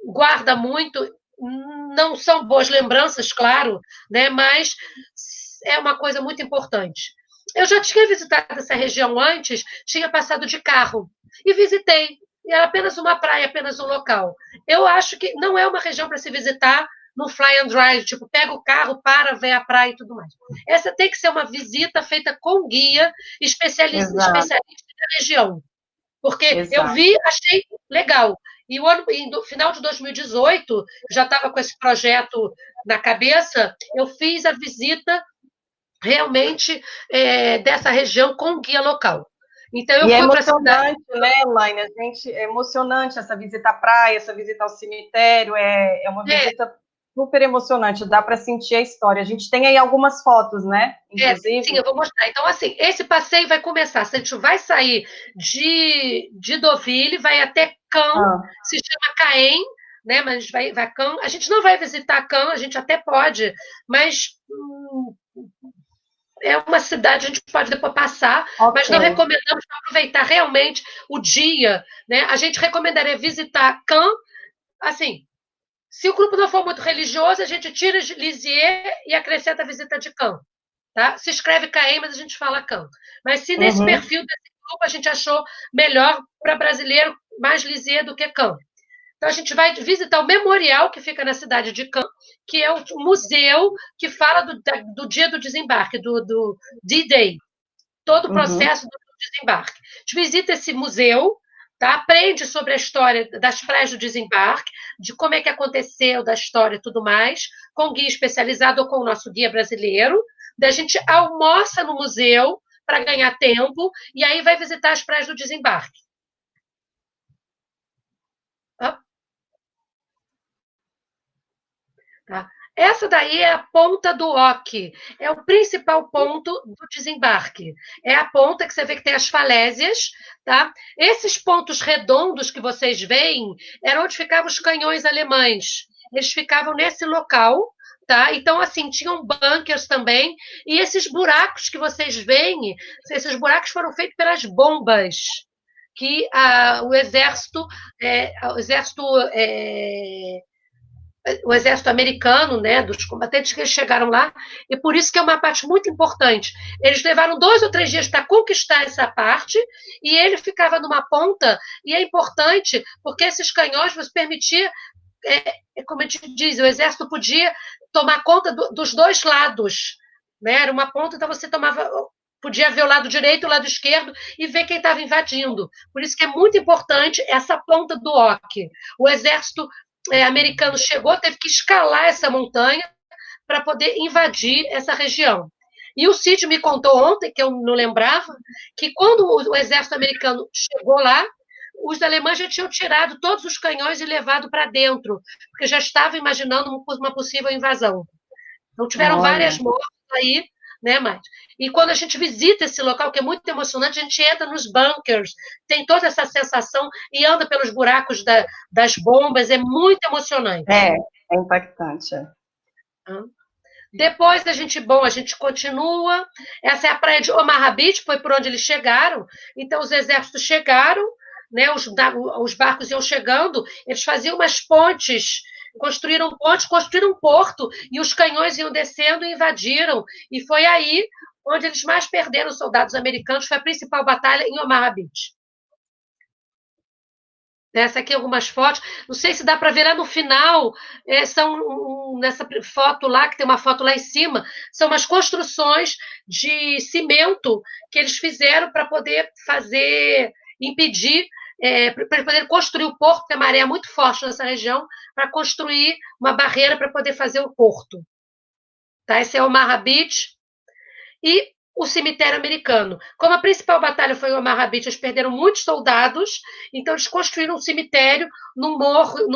guarda muito. Não são boas lembranças, claro, né? Mas é uma coisa muito importante. Eu já tinha visitado essa região antes, tinha passado de carro e visitei. E era apenas uma praia, apenas um local. Eu acho que não é uma região para se visitar no fly and drive, tipo, pega o carro, para, vê a praia e tudo mais. Essa tem que ser uma visita feita com guia especialista na região. Porque eu vi, achei legal. E no final de 2018, já estava com esse projeto na cabeça, eu fiz a visita realmente dessa região com guia local. Então, eu fui para a cidade. Né, Elaine? É emocionante essa visita à praia, essa visita ao cemitério, é uma visita super emocionante, dá para sentir a história. A gente tem aí algumas fotos, né? Inclusive. Sim, eu vou mostrar. Então, assim, esse passeio vai começar. A gente vai sair de Deauville, vai até Cannes, se chama Caen, né? Mas a gente vai Cannes. A gente não vai visitar Cannes, a gente até pode, mas é uma cidade, a gente pode depois passar, mas não recomendamos aproveitar realmente o dia, né? A gente recomendaria visitar Cannes, assim, se o grupo não for muito religioso, a gente tira Lisieux e acrescenta a visita de Cannes, tá? Se escreve Caen, mas a gente fala Cannes. Mas se nesse perfil desse grupo a gente achou melhor para brasileiro mais Lisieux do que Cannes. Então, a gente vai visitar o memorial que fica na cidade de Cannes, que é o museu que fala do dia do desembarque, do D-Day, todo o processo do desembarque. A gente visita esse museu, tá? Aprende sobre a história das praias do desembarque, de como é que aconteceu, da história e tudo mais, com guia especializado ou com o nosso guia brasileiro. Daí a gente almoça no museu para ganhar tempo, e aí vai visitar as praias do desembarque. Tá? Essa daí é a ponta do oque, é o principal ponto do desembarque. É a ponta que você vê que tem as falésias, tá? Esses pontos redondos que vocês veem eram onde ficavam os canhões alemães. Eles ficavam nesse local, tá? Então, assim, tinham bunkers também, e esses buracos que vocês veem, esses buracos foram feitos pelas bombas que o exército americano, né, dos combatentes que eles chegaram lá, e por isso que é uma parte muito importante. Eles levaram 2 ou 3 dias para conquistar essa parte, e ele ficava numa ponta, e é importante, porque esses canhões você permitia, como a gente diz, o exército podia tomar conta dos dois lados, né? Era uma ponta, então você podia ver o lado direito e o lado esquerdo e ver quem estava invadindo. Por isso que é muito importante essa ponta do oque. O exército americano chegou, teve que escalar essa montanha para poder invadir essa região. E o Cid me contou ontem, que eu não lembrava, que quando o exército americano chegou lá, os alemães já tinham tirado todos os canhões e levado para dentro, porque já estavam imaginando uma possível invasão. Então tiveram várias mortes aí, né, Mate? E quando a gente visita esse local, que é muito emocionante, a gente entra nos bunkers, tem toda essa sensação e anda pelos buracos das bombas, é muito emocionante. É impactante. Depois a gente continua. Essa é a praia de Omaha Beach, foi por onde eles chegaram. Então os exércitos chegaram, né? Os barcos iam chegando, eles faziam umas pontes, construíram pontes, construíram um porto e os canhões iam descendo e invadiram. E foi aí onde eles mais perderam soldados americanos. Foi a principal batalha em Omaha Beach. Essa aqui algumas fotos. Não sei se dá para ver lá no final. Nessa foto lá, que tem uma foto lá em cima, são umas construções de cimento que eles fizeram para poder impedir, para poder construir o porto, porque a maré é muito forte nessa região, para construir uma barreira para poder fazer o porto. Tá? Esse é o Omaha Beach. E o cemitério americano. Como a principal batalha foi em Omaha Beach, eles perderam muitos soldados, então eles construíram um cemitério num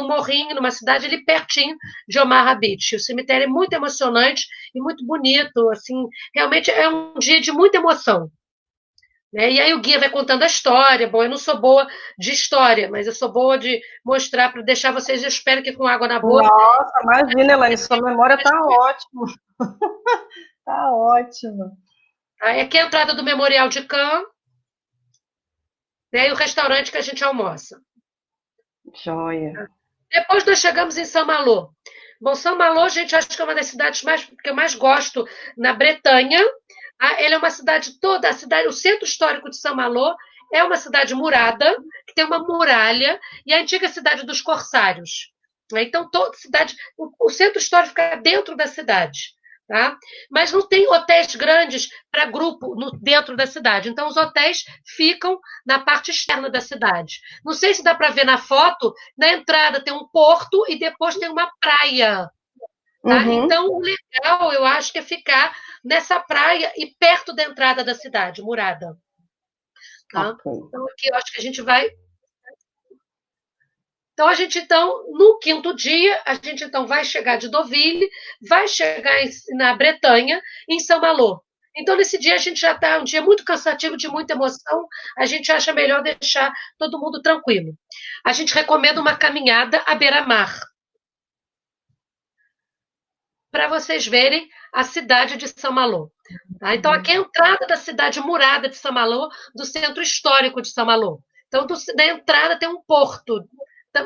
morrinho, numa cidade ali pertinho de Omaha Beach. O cemitério é muito emocionante e muito bonito, assim, realmente é um dia de muita emoção. Né? E aí o guia vai contando a história. Bom, eu não sou boa de história, mas eu sou boa de mostrar para deixar vocês, eu espero que com água na boca. Nossa, imagina, Elaine, sua memória está ótima. Está ótima. Aqui é a entrada do Memorial de Cannes, né, e o restaurante que a gente almoça. Joia. Depois nós chegamos em Saint-Malo. Bom, Saint-Malo, gente, acho que é uma das cidades que eu mais gosto na Bretanha. Ele é uma cidade toda, o centro histórico de Saint-Malo é uma cidade murada, que tem uma muralha, e a antiga cidade dos corsários. Então, toda cidade, o centro histórico fica dentro da cidade. Tá? Mas não tem hotéis grandes para grupo dentro da cidade. Então, os hotéis ficam na parte externa da cidade. Não sei se dá para ver na foto, na entrada tem um porto e depois tem uma praia. Tá? Uhum. Então, o legal, eu acho, que é ficar nessa praia e perto da entrada da cidade, murada. Tá? Okay. Então, aqui eu acho que a gente vai. Então, no quinto dia, a gente então vai chegar de Deauville, vai chegar na Bretanha, em Saint-Malo. Então, nesse dia, a gente já está um dia muito cansativo, de muita emoção, a gente acha melhor deixar todo mundo tranquilo. A gente recomenda uma caminhada à beira-mar, para vocês verem a cidade de Saint-Malo. Tá? Então, aqui é a entrada da cidade murada de Saint-Malo, do centro histórico de Saint-Malo. Então, na entrada tem um porto.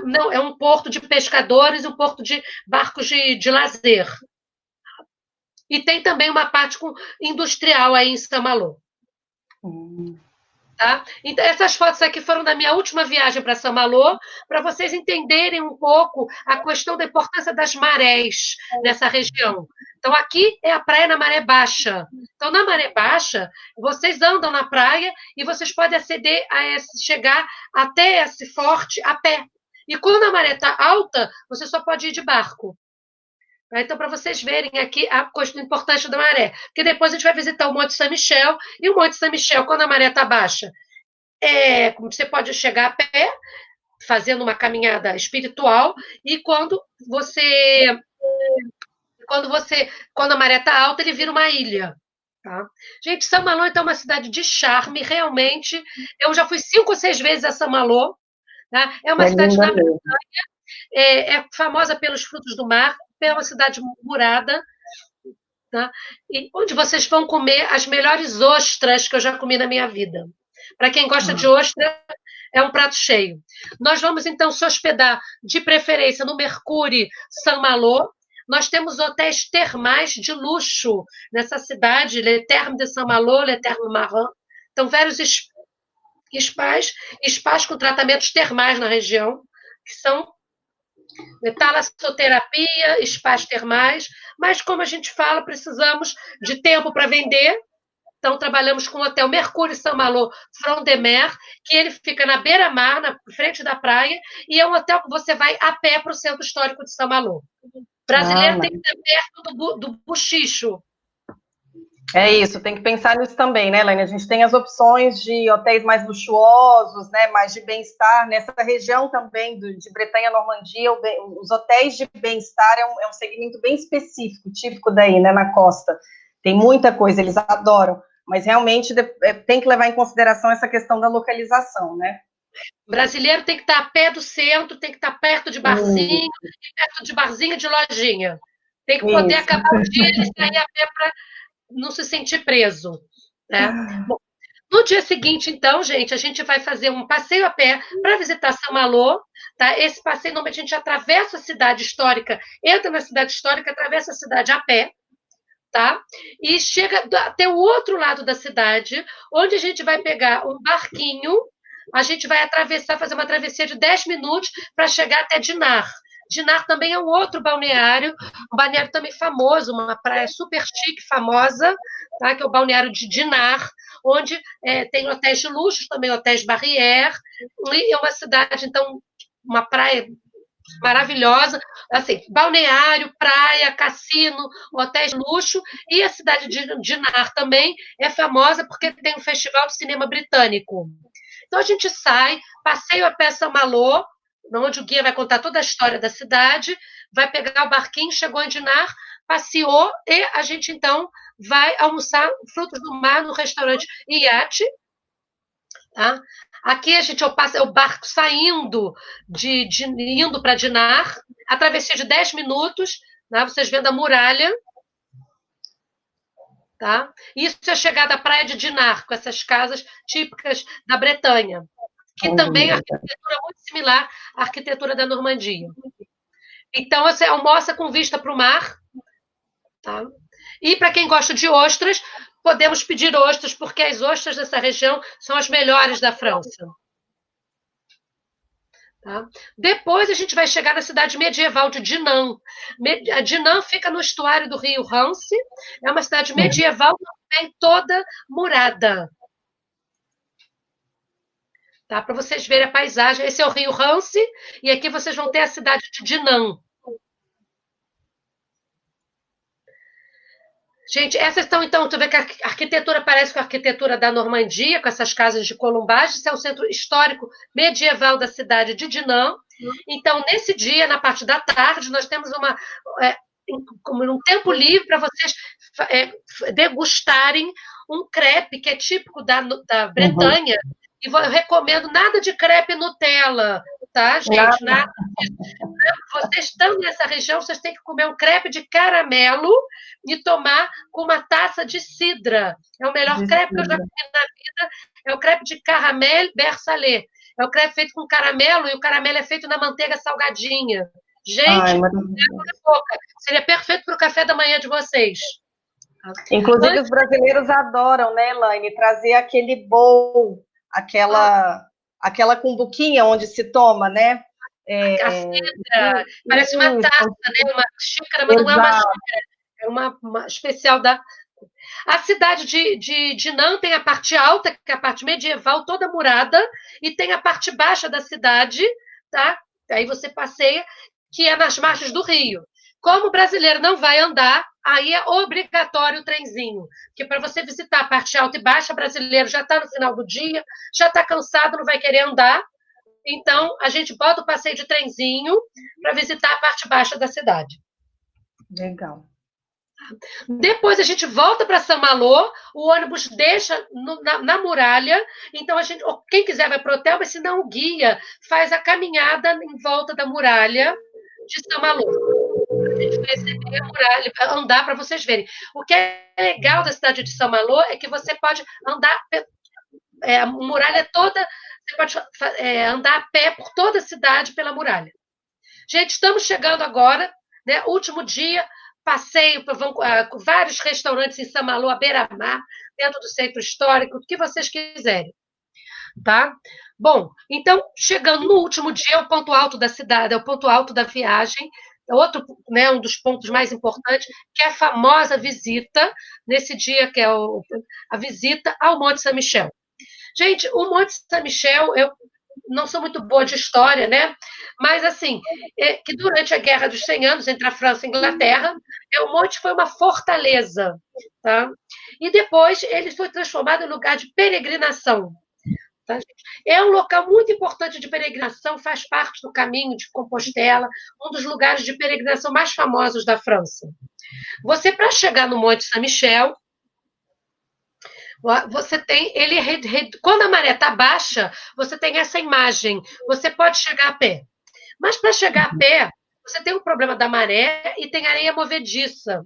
Não, é um porto de pescadores e um porto de barcos de lazer. E tem também uma parte industrial aí em Saint-Malo. Tá? Então, essas fotos aqui foram da minha última viagem para Saint-Malo, para vocês entenderem um pouco a questão da importância das marés nessa região. Então, aqui é a praia na maré baixa. Então, na maré baixa, vocês andam na praia e vocês podem chegar até esse forte a pé. E quando a maré está alta, você só pode ir de barco. Então, para vocês verem aqui a questão importante da maré. Porque depois a gente vai visitar o Monte Saint-Michel, e o Monte Saint-Michel, quando a maré está baixa, você pode chegar a pé, fazendo uma caminhada espiritual, e quando a maré está alta, ele vira uma ilha. Tá? Gente, Saint-Malo então, é uma cidade de charme, realmente. Eu já fui 5 ou 6 vezes a Saint-Malo. Tá? É uma cidade na Bretanha, é famosa pelos frutos do mar, é uma cidade murada, tá? E onde vocês vão comer as melhores ostras que eu já comi na minha vida. Para quem gosta de ostra, é um prato cheio. Nós vamos, então, se hospedar, de preferência, no Mercure Saint-Malo. Nós temos hotéis termais de luxo nessa cidade, Le Terme de Saint-Malo, Le Terme Marin. Então, vários spas com tratamentos termais na região, que são talassoterapia, spas termais, mas como a gente fala, precisamos de tempo para vender, Então, trabalhamos com o Hotel Mercúrio Saint-Malo Front de Mer, que ele fica na beira-mar, na frente da praia, e é um hotel que você vai a pé para o Centro Histórico de Saint-Malo. Brasileiro tem que estar perto do Buchicho. É isso, tem que pensar nisso também, né, Elaine? A gente tem as opções de hotéis mais luxuosos, né, mais de bem-estar. Nessa região também de Bretanha-Normandia, os hotéis de bem-estar é um segmento bem específico, típico daí, né, na costa. Tem muita coisa, eles adoram, mas realmente tem que levar em consideração essa questão da localização, né? O brasileiro tem que estar a pé do centro, tem que estar perto de barzinho, perto de barzinho de lojinha. Tem que poder acabar o dia e sair a pé para não se sentir preso. Né? Bom, no dia seguinte, então, gente, a gente vai fazer um passeio a pé para visitar Saint-Malo. Tá? Esse passeio, normalmente, a gente atravessa a cidade histórica, entra na cidade histórica, atravessa a cidade a pé. Tá? E chega até o outro lado da cidade, onde a gente vai pegar um barquinho, a gente vai atravessar, fazer uma travessia de 10 minutos para chegar até Dinar. Dinar também é um outro balneário, um balneário também famoso, uma praia super chique, famosa, tá? Que é o balneário de Dinar, onde tem hotéis de luxo, também hotéis Barrière, e é uma cidade, então, uma praia maravilhosa, assim, balneário, praia, cassino, hotéis de luxo, e a cidade de Dinar também é famosa porque tem um festival de cinema britânico. Então a gente sai, passeio a pé Saint-Malo, onde o guia vai contar toda a história da cidade, vai pegar o barquinho, chegou em Dinar, passeou, e a gente então vai almoçar frutos do mar no restaurante Iate. Tá? Aqui a gente é o barco saindo indo para Dinar, a travessia de 10 minutos, né? Vocês vendo a muralha. Tá? Isso é a chegada à praia de Dinar, com essas casas típicas da Bretanha, que também é uma arquitetura muito similar à arquitetura da Normandia. Então, você almoça com vista para o mar. Tá? E para quem gosta de ostras, podemos pedir ostras, porque as ostras dessa região são as melhores da França. Tá? Depois a gente vai chegar na cidade medieval de Dinan. A Dinan fica no estuário do rio Rance, é uma cidade medieval também toda murada. Tá? Para vocês verem a paisagem, esse é o rio Rance, e aqui vocês vão ter a cidade de Dinan. Gente, essas são, então, tu vê que a arquitetura parece com a arquitetura da Normandia, com essas casas de columbagem. Esse é o centro histórico medieval da cidade de Dinan. Então, nesse dia, na parte da tarde, nós temos um tempo livre para vocês degustarem um crepe que é típico da Bretanha. E eu recomendo nada de crepe Nutella, tá, gente? Nada disso. Vocês estão nessa região, vocês têm que comer um crepe de caramelo e tomar com uma taça de cidra. É o melhor crepe que eu já comi na vida. É o crepe de caramel bersalé. É o crepe feito com caramelo, e o caramelo é feito na manteiga salgadinha. Gente, seria perfeito para o café da manhã de vocês. Inclusive, os brasileiros adoram, né, Elaine, trazer aquele bowl, aquela cumbuquinha onde se toma, né? A cidra, parece uma taça, né? Uma xícara, mas não é uma xícara, é uma especial da... A cidade de Dinan tem a parte alta, que é a parte medieval, toda murada, e tem a parte baixa da cidade, tá? Aí você passeia, que é nas margens do rio. Como o brasileiro não vai andar, aí é obrigatório o trenzinho. Porque para você visitar a parte alta e baixa, o brasileiro já está no final do dia, já está cansado, não vai querer andar. Então, a gente bota o passeio de trenzinho para visitar a parte baixa da cidade. Legal. Depois a gente volta para Saint-Malo, o ônibus deixa na muralha, então quem quiser vai para o hotel, mas se não, o guia faz a caminhada em volta da muralha de Saint-Malo. A gente vai receber a muralha, andar para vocês verem. O que é legal da cidade de Saint-Malo é que você pode andar, a muralha toda, você pode andar a pé por toda a cidade pela muralha. Gente, estamos chegando agora, né? Último dia, passeio, vários restaurantes em Saint-Malo, à beira-mar, dentro do centro histórico, o que vocês quiserem. Tá? Bom, então, chegando no último dia, é o ponto alto da cidade, é o ponto alto da viagem, outro, né, um dos pontos mais importantes, que é a famosa visita, nesse dia, que é a visita ao Monte Saint-Michel. Gente, o Monte Saint-Michel, eu não sou muito boa de história, né? Mas, assim, que durante a Guerra dos 100 Anos, entre a França e a Inglaterra, o monte foi uma fortaleza, tá? E depois ele foi transformado em lugar de peregrinação. Tá? É um local muito importante de peregrinação, faz parte do caminho de Compostela, um dos lugares de peregrinação mais famosos da França. Você, para chegar no Monte Saint-Michel, você tem quando a maré está baixa, você tem essa imagem. Você pode chegar a pé. Mas para chegar a pé, você tem o problema da maré e tem areia movediça.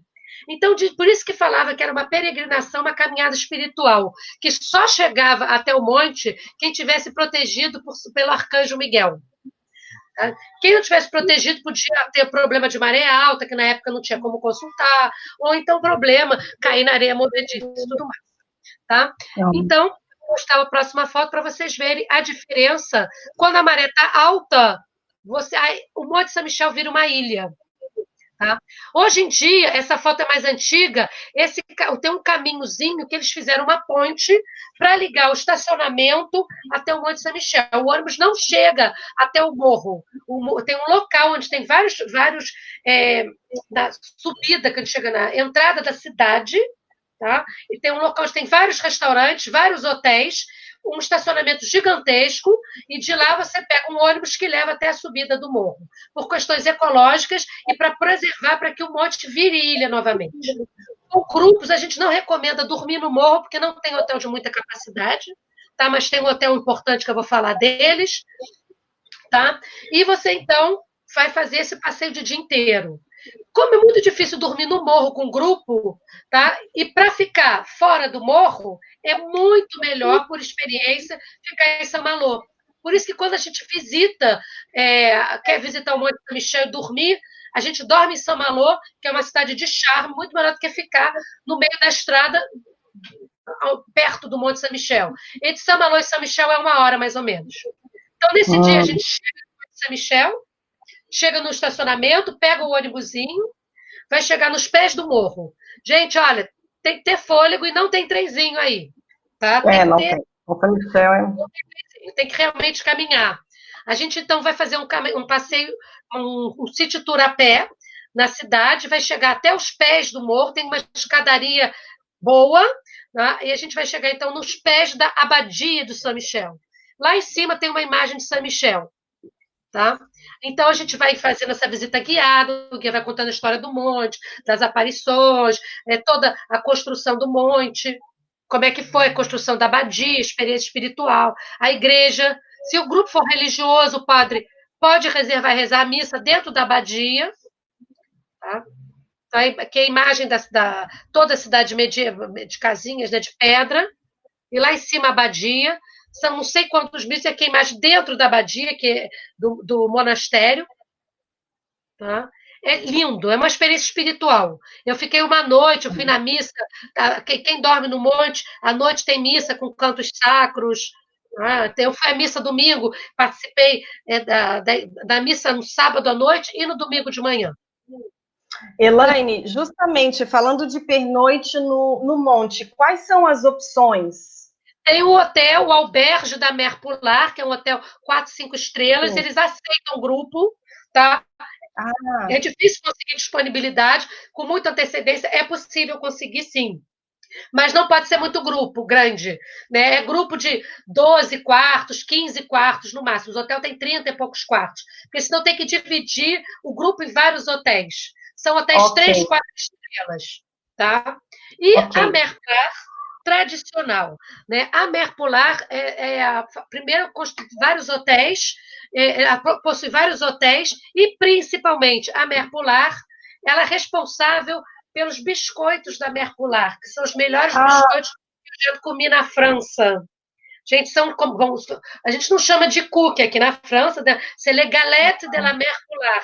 Então, por isso que falava que era uma peregrinação, uma caminhada espiritual, que só chegava até o monte quem tivesse protegido pelo arcanjo Miguel. Quem não tivesse protegido podia ter problema de maré alta, que na época não tinha como consultar, ou então problema, cair na areia movediça e tudo mais. Tá? Então, vou mostrar a próxima foto para vocês verem a diferença. Quando a maré está alta, o Monte Saint-Michel vira uma ilha. Tá? Hoje em dia, essa foto é mais antiga, tem um caminhozinho que eles fizeram uma ponte para ligar o estacionamento até o Monte Saint-Michel. O ônibus não chega até o morro. Tem um local onde tem vários da subida, que a gente chega na entrada da cidade, tá? E tem um local onde tem vários restaurantes, vários hotéis, um estacionamento gigantesco, e de lá você pega um ônibus que leva até a subida do morro, por questões ecológicas e para preservar, para que o monte vire ilha novamente. Com grupos, a gente não recomenda dormir no morro, porque não tem hotel de muita capacidade, tá? Mas tem um hotel importante que eu vou falar deles. Tá? E você, então, vai fazer esse passeio de dia inteiro. Como é muito difícil dormir no morro com grupo, tá? E para ficar fora do morro, é muito melhor, por experiência, ficar em Saint-Malo. Por isso que quando a gente quer visitar o Monte Saint-Michel e dormir, a gente dorme em Saint-Malo, que é uma cidade de charme, muito melhor do que ficar no meio da estrada, perto do Monte Saint-Michel. Entre Saint-Malo e Saint-Michel é 1 hora, mais ou menos. Então, nesse dia, a gente chega no Monte Saint-Michel, chega no estacionamento, pega o ônibusinho, vai chegar nos pés do morro. Gente, olha, tem que ter fôlego e não tem trenzinho aí. Tá? Tem que realmente caminhar. A gente, então, vai fazer um passeio, um city tour a pé na cidade, vai chegar até os pés do morro, tem uma escadaria boa, tá? E a gente vai chegar, então, nos pés da abadia do Saint-Michel. Lá em cima tem uma imagem de Saint-Michel. Tá? Então, a gente vai fazendo essa visita guiada, que vai contando a história do monte, das aparições, toda a construção do monte, como é que foi a construção da abadia, experiência espiritual, a igreja. Se o grupo for religioso, o padre pode reservar e rezar a missa dentro da abadia. Tá? Que é a imagem toda a cidade de casinhas, né, de pedra, e lá em cima a abadia. São não sei quantos mil, é queimados dentro da abadia, que é do monastério. Tá? É lindo, é uma experiência espiritual. Eu fiquei uma noite, eu fui na missa. Quem dorme no monte, à noite tem missa com cantos sacros. Eu fui à missa domingo, participei da missa no sábado à noite e no domingo de manhã. Elaine, justamente falando de pernoite no monte, quais são as opções? Tem o hotel, o Auberge da Mer Polar, que é um hotel 4, 5 estrelas. Sim. Eles aceitam grupo, tá? É difícil conseguir disponibilidade, com muita antecedência é possível conseguir, sim. Mas não pode ser muito grupo grande, né? É grupo de 12 quartos, 15 quartos no máximo. O hotel tem 30 e poucos quartos, porque senão tem que dividir o grupo em vários hotéis. São hotéis 3, 4 estrelas, tá? E a Mer Polar tradicional, né? A Mer Polar primeiro construiu vários hotéis, possui vários hotéis e principalmente a Mer Polar, ela é responsável pelos biscoitos da Mer Polar, que são os melhores biscoitos que eu já comi na França. Gente, a gente não chama de cookie aqui na França, né? C'est les galettes de la Mer Polar.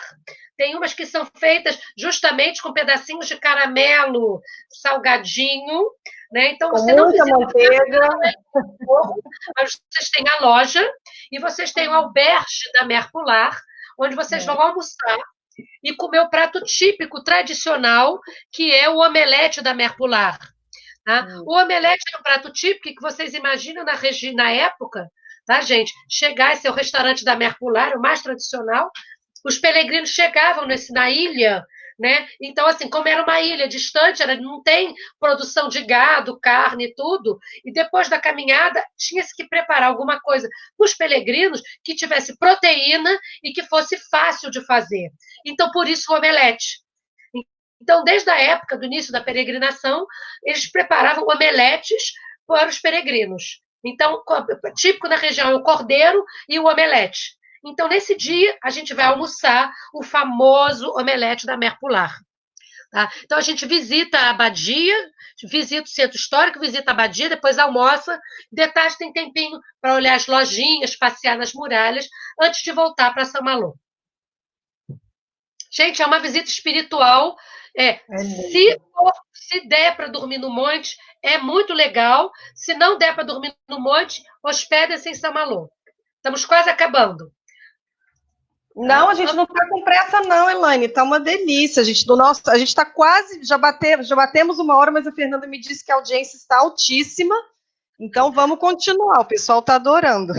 Tem umas que são feitas justamente com pedacinhos de caramelo salgadinho, né? Então, você não precisa manteiga. Mas vocês têm a loja e vocês têm o Auberge da Mer Polar, onde vocês vão almoçar. e comer o prato típico, tradicional, que é o omelete da Mer Pular. Tá? O omelete é um prato típico que vocês imaginam na época, tá, gente? Chegar esse é o restaurante da Mer Pular, o mais tradicional. Os peregrinos chegavam na ilha, né? Então, assim, como era uma ilha distante, não tem produção de gado, carne e tudo, e depois da caminhada tinha-se que preparar alguma coisa para os peregrinos que tivesse proteína e que fosse fácil de fazer. Então, por isso o omelete. Então, desde a época do início da peregrinação, eles preparavam omeletes para os peregrinos. Então, típico na região é o cordeiro e o omelete. Então, nesse dia, a gente vai almoçar o famoso omelete da Mer Pular. Tá? Então, a gente visita a abadia, visita o centro histórico, visita a abadia, depois almoça, de tarde tem tempinho para olhar as lojinhas, passear nas muralhas, antes de voltar para Saint-Malo. Gente, é uma visita espiritual. Se der para dormir no monte, é muito legal. Se não der para dormir no monte, hospeda-se em Saint-Malo. Estamos quase acabando. Não, a gente não está com pressa, não, Elaine. Está uma delícia. A gente está quase, já batemos 1 hora, mas a Fernanda me disse que a audiência está altíssima. Então vamos continuar. O pessoal está adorando.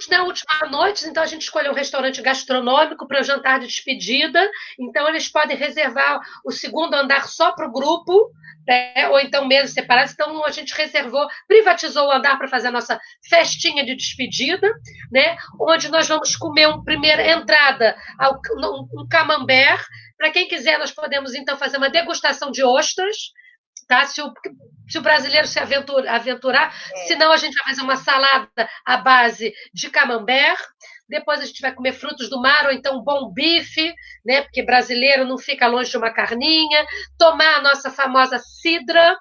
Na última noite, então a gente escolheu um restaurante gastronômico para o jantar de despedida. Então eles podem reservar o segundo andar só para o grupo, né? Ou então mesmo separados. Então a gente privatizou o andar para fazer a nossa festinha de despedida, né? Onde nós vamos comer uma primeira entrada, um camembert. Para quem quiser, nós podemos então fazer uma degustação de ostras. Tá? Se o brasileiro se aventurar, senão a gente vai fazer uma salada à base de camembert, depois a gente vai comer frutos do mar, ou então um bom bife, né? Porque brasileiro não fica longe de uma carninha, tomar a nossa famosa cidra,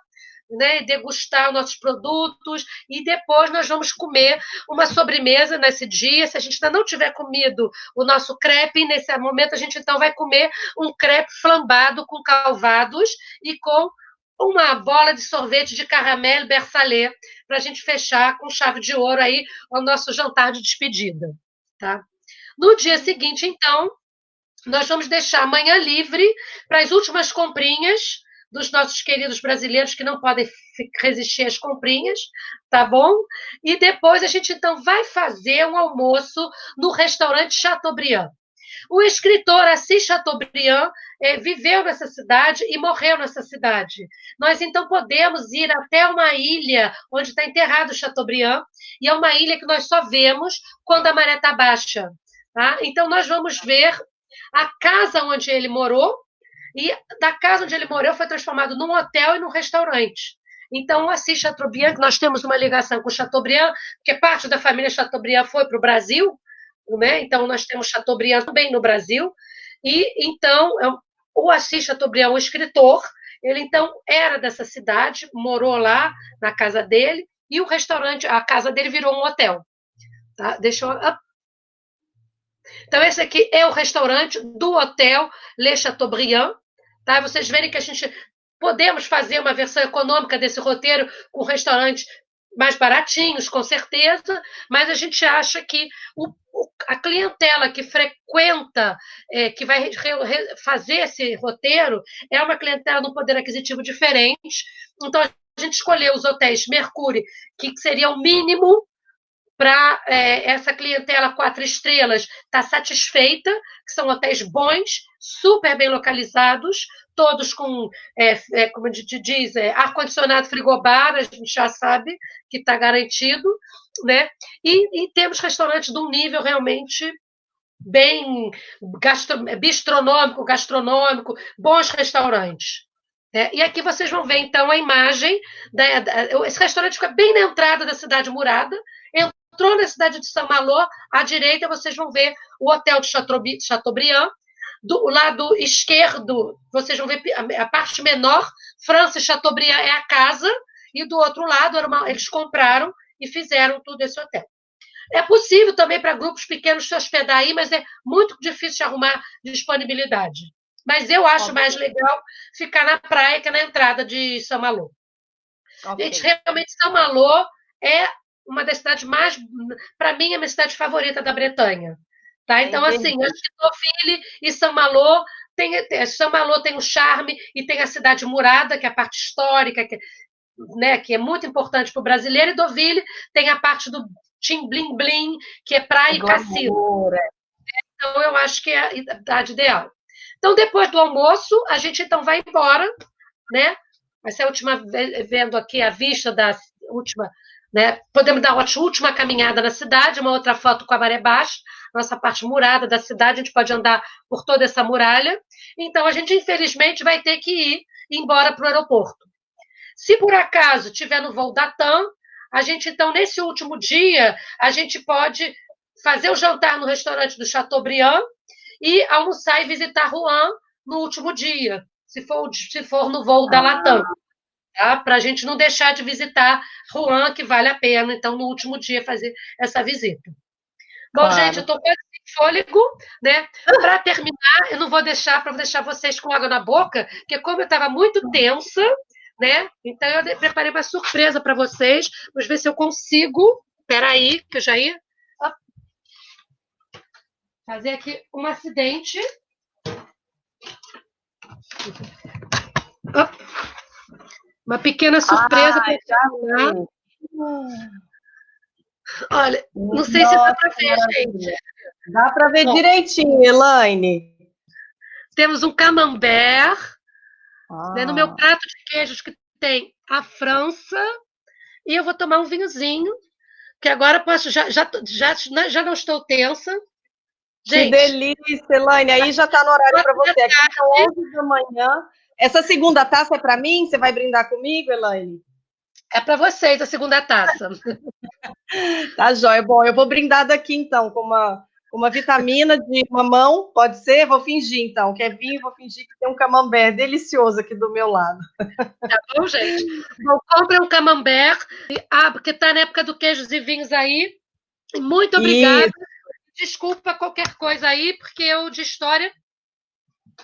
né? Degustar os nossos produtos, e depois nós vamos comer uma sobremesa nesse dia. Se a gente ainda não tiver comido o nosso crepe, nesse momento a gente então vai comer um crepe flambado com calvados e com uma bola de sorvete de caramelo bersalé para a gente fechar com chave de ouro aí o nosso jantar de despedida. Tá? No dia seguinte, então, nós vamos deixar amanhã livre para as últimas comprinhas dos nossos queridos brasileiros que não podem resistir às comprinhas, tá bom? E depois a gente, então, vai fazer um almoço no restaurante Chateaubriand. O escritor Assis Chateaubriand viveu nessa cidade e morreu nessa cidade. Nós, então, podemos ir até uma ilha onde está enterrado Chateaubriand, e é uma ilha que nós só vemos quando a maré está baixa. Tá? Então, nós vamos ver a casa onde ele morou, e da casa onde ele morou foi transformado num hotel e num restaurante. Então, o Assis Chateaubriand, nós temos uma ligação com Chateaubriand, porque parte da família Chateaubriand foi para o Brasil, né? Então, nós temos Chateaubriand também no Brasil, e então, o Assis Chateaubriand, o escritor, ele então era dessa cidade, morou lá na casa dele, e o restaurante, a casa dele virou um hotel. Tá? Então, esse aqui é o restaurante do Hotel Le Chateaubriand. Tá? Vocês verem que a gente podemos fazer uma versão econômica desse roteiro com restaurantes mais baratinhos, com certeza, mas a gente acha que a clientela que frequenta, que vai fazer esse roteiro, é uma clientela no poder aquisitivo diferente. Então, a gente escolheu os hotéis Mercury, que seria o mínimo para essa clientela 4 estrelas estar satisfeita, que são hotéis bons, super bem localizados, todos com, como a gente diz, ar-condicionado frigobar, a gente já sabe que está garantido, né? E temos restaurantes de um nível realmente bem bistronômico, gastronômico, bons restaurantes. E aqui vocês vão ver, então, a imagem. Esse restaurante fica bem na entrada da cidade murada. Entrou na cidade de Saint-Malo, à direita vocês vão ver o Hotel de Chateaubriand. Do lado esquerdo, vocês vão ver a parte menor, Francis Chateaubriand é a casa, e do outro lado eles compraram e fizeram tudo esse hotel. É possível também para grupos pequenos se hospedar aí, mas é muito difícil de arrumar disponibilidade. Mas eu acho mais legal ficar na praia que na entrada de Saint-Malo. Gente, realmente Saint-Malo é uma das cidades mais... Para mim, é a minha cidade favorita da Bretanha. Tá? Então, assim, acho que Deauville e Saint-Malo Saint-Malo tem o charme e tem a cidade murada, que é a parte histórica, né, que é muito importante para o brasileiro, e Deauville tem a parte do Tim Blim Blim, que é praia e cassino. Então, eu acho que é a idade ideal. Então, depois do almoço, a gente então vai embora, né? Vai ser a última, vendo aqui a vista da última, né? Podemos dar uma última caminhada na cidade, uma outra foto com a maré baixa, nossa parte murada da cidade, a gente pode andar por toda essa muralha. Então, a gente, infelizmente, vai ter que ir embora para o aeroporto. Se por acaso tiver no voo da TAM, a gente, então, nesse último dia, a gente pode fazer o jantar no restaurante do Chateaubriand e almoçar e visitar Rouen no último dia, se for no voo da Latam, tá? Para a gente não deixar de visitar Rouen, que vale a pena, então, no último dia, fazer essa visita. Bom, gente, eu estou quase sem fôlego, né? Para terminar, eu não vou deixar vocês com água na boca, porque como eu estava muito tensa, né? Então eu preparei uma surpresa para vocês. Vamos ver se eu consigo. Espera aí, que eu já ia fazer aqui um acidente. Uma pequena surpresa para terminar. Olha, não sei se dá para ver, gente. Dá para ver direitinho, Elaine. Temos um camembert, né, no meu prato de queijos que tem a França, e eu vou tomar um vinhozinho, que agora posso já não estou tensa. Gente, que delícia, Elaine. Aí já está no horário para você. Aqui são 11 da manhã. Essa segunda taça é para mim? Você vai brindar comigo, Elaine? É para vocês a segunda taça. Tá joia. Bom, eu vou brindar daqui, então, com uma vitamina de mamão, pode ser? Vou fingir, então. Quer vinho? Vou fingir que tem um camembert delicioso aqui do meu lado. Tá bom, gente? Bom, compre um camembert, porque tá na época do queijos e vinhos aí. Muito obrigada. Desculpa qualquer coisa aí, porque eu de história...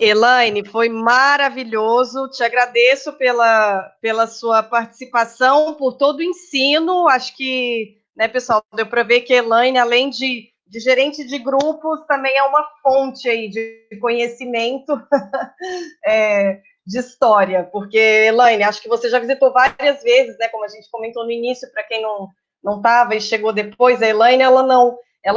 Elaine, foi maravilhoso. Te agradeço pela sua participação, por todo o ensino. Acho que, né, pessoal, deu para ver que a Elaine, além de gerente de grupos, também é uma fonte aí de conhecimento de história. Porque, Elaine, acho que você já visitou várias vezes, né? Como a gente comentou no início, para quem não estava e chegou depois, a Elaine, ela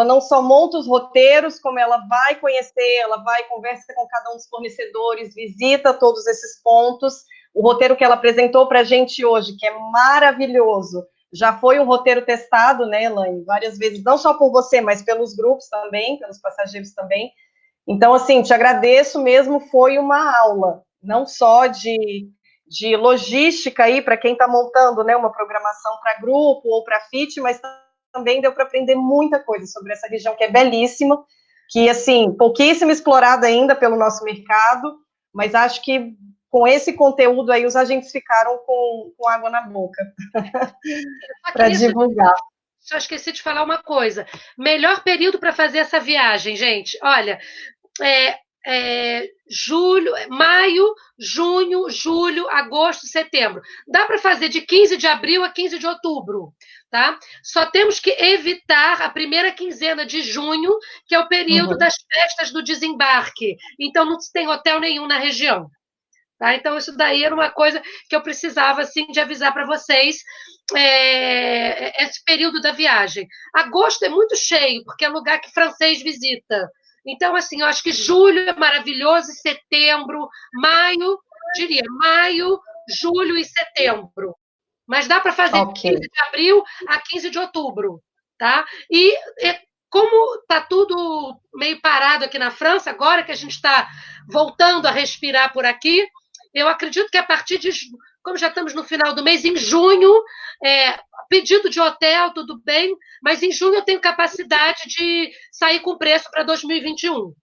não só monta os roteiros, como ela vai conhecer, ela vai conversa com cada um dos fornecedores, visita todos esses pontos. O roteiro que ela apresentou para a gente hoje, que é maravilhoso, já foi um roteiro testado, né, Elaine, várias vezes, não só por você, mas pelos grupos também, pelos passageiros também. Então, assim, te agradeço mesmo, foi uma aula, não só de logística aí, para quem está montando, né, uma programação para grupo ou para FIT, mas também deu para aprender muita coisa sobre essa região que é belíssima, que, assim, pouquíssimo explorada ainda pelo nosso mercado, mas acho que com esse conteúdo aí os agentes ficaram com água na boca para divulgar. Só esqueci de falar uma coisa. Melhor período para fazer essa viagem, gente. Olha, maio, junho, julho, agosto, setembro. Dá para fazer de 15 de abril a 15 de outubro, tá? Só temos que evitar a primeira quinzena de junho, que é o período das festas do desembarque. Então, não tem hotel nenhum na região. Tá? Então, isso daí era uma coisa que eu precisava, assim, de avisar para vocês, esse período da viagem. Agosto é muito cheio, porque é lugar que francês visita. Então, assim, eu acho que julho é maravilhoso, setembro, maio, julho e setembro. Mas dá para fazer 15 de abril a 15 de outubro, tá? E como está tudo meio parado aqui na França, agora que a gente está voltando a respirar por aqui, eu acredito que a partir de, como já estamos no final do mês, em junho, pedido de hotel, tudo bem, mas em junho eu tenho capacidade de sair com preço para 2021.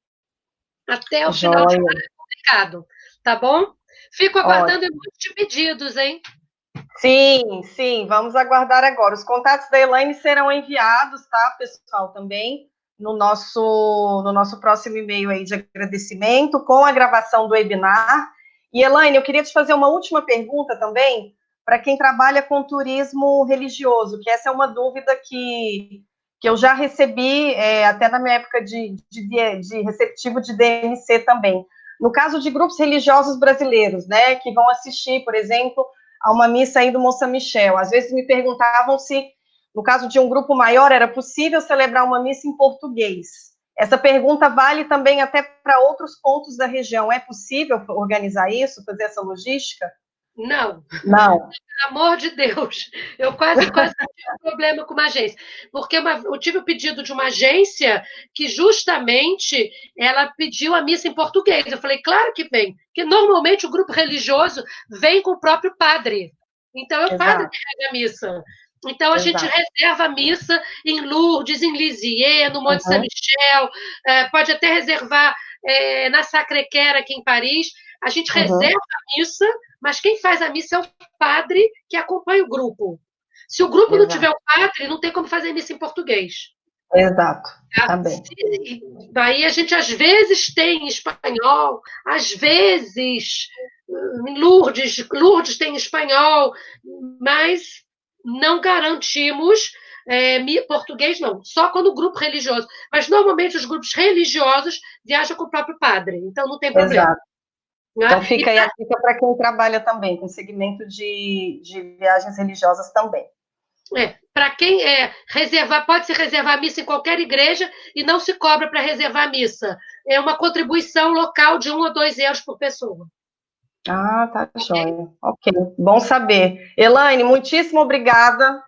Até o final de semana é complicado, tá bom? Fico aguardando muitos pedidos, hein? Sim, vamos aguardar agora. Os contatos da Elaine serão enviados, tá, pessoal, também no nosso próximo e-mail aí de agradecimento, com a gravação do webinar. E, Elaine, eu queria te fazer uma última pergunta também, para quem trabalha com turismo religioso, que essa é uma dúvida que que eu já recebi, até na minha época de receptivo de DMC também. No caso de grupos religiosos brasileiros, né, que vão assistir, por exemplo, a uma missa aí do Mont Saint-Michel, às vezes me perguntavam se, no caso de um grupo maior, era possível celebrar uma missa em português. Essa pergunta vale também até para outros pontos da região. É possível organizar isso, fazer essa logística? Não. Não. Pelo amor de Deus, eu quase tive um problema com uma agência, porque eu tive o pedido de uma agência que justamente ela pediu a missa em português. Eu falei, claro que vem, porque normalmente o grupo religioso vem com o próprio padre. Então é o padre Exato, que reza a missa. Então a gente exato. reserva a missa em Lourdes, em Lisieux, no Monte Uhum, Saint-Michel, pode até reservar na Sacré-Cœur aqui em Paris. A gente uhum, reserva a missa, mas quem faz a missa é o padre que acompanha o grupo. Se o grupo não tiver exato, o padre, não tem como fazer missa em português. exato. Tá? Tá bem. Daí a gente às vezes tem em espanhol, às vezes em Lourdes tem em espanhol, mas não garantimos português, não, só quando o grupo religioso. Mas normalmente os grupos religiosos viajam com o próprio padre, então não tem problema. Exato. Né? Então fica aí a dica para quem trabalha também com segmento de viagens religiosas também. Para quem reservar, pode-se reservar a missa em qualquer igreja e não se cobra para reservar a missa. É uma contribuição local de 1 ou 2 euros por pessoa. Ah, tá joia. Ok, bom saber. Elaine, muitíssimo obrigada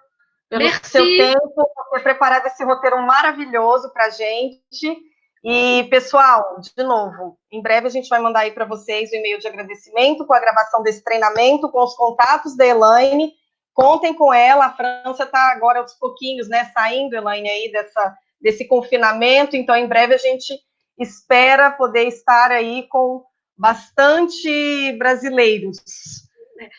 pelo seu Merci, tempo, por ter preparado esse roteiro maravilhoso para a gente. E, pessoal, de novo, em breve a gente vai mandar aí para vocês o e-mail de agradecimento com a gravação desse treinamento, com os contatos da Elaine. Contem com ela, a França está agora aos pouquinhos, né, saindo, Elaine, aí desse confinamento, então em breve a gente espera poder estar aí com bastante brasileiros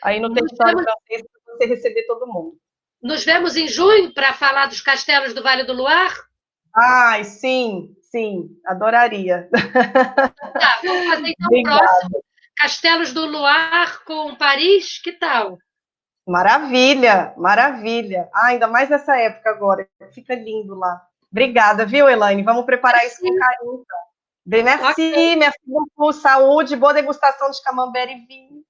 aí no nos território vemos, francês para você receber todo mundo. nos vemos em junho para falar dos castelos do Vale do Luar. Ai, sim, sim, adoraria. Tá, vamos fazer então o Obrigada. próximo. Castelos do Luar com Paris, que tal? Maravilha, maravilha. Ah, ainda mais nessa época agora, fica lindo lá. Obrigada, viu, Elaine? Vamos preparar isso com Merci, carinho. Bem, ok. merci, merci beaucoup, saúde, boa degustação de camembert e vinho.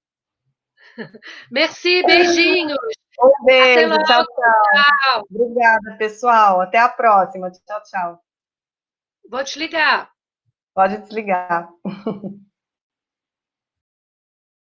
Merci, beijinhos. Um Até beijo, tchau, logo. tchau. Tchau. Obrigada, pessoal. Até a próxima. Tchau, tchau. Vou te ligar. Pode desligar.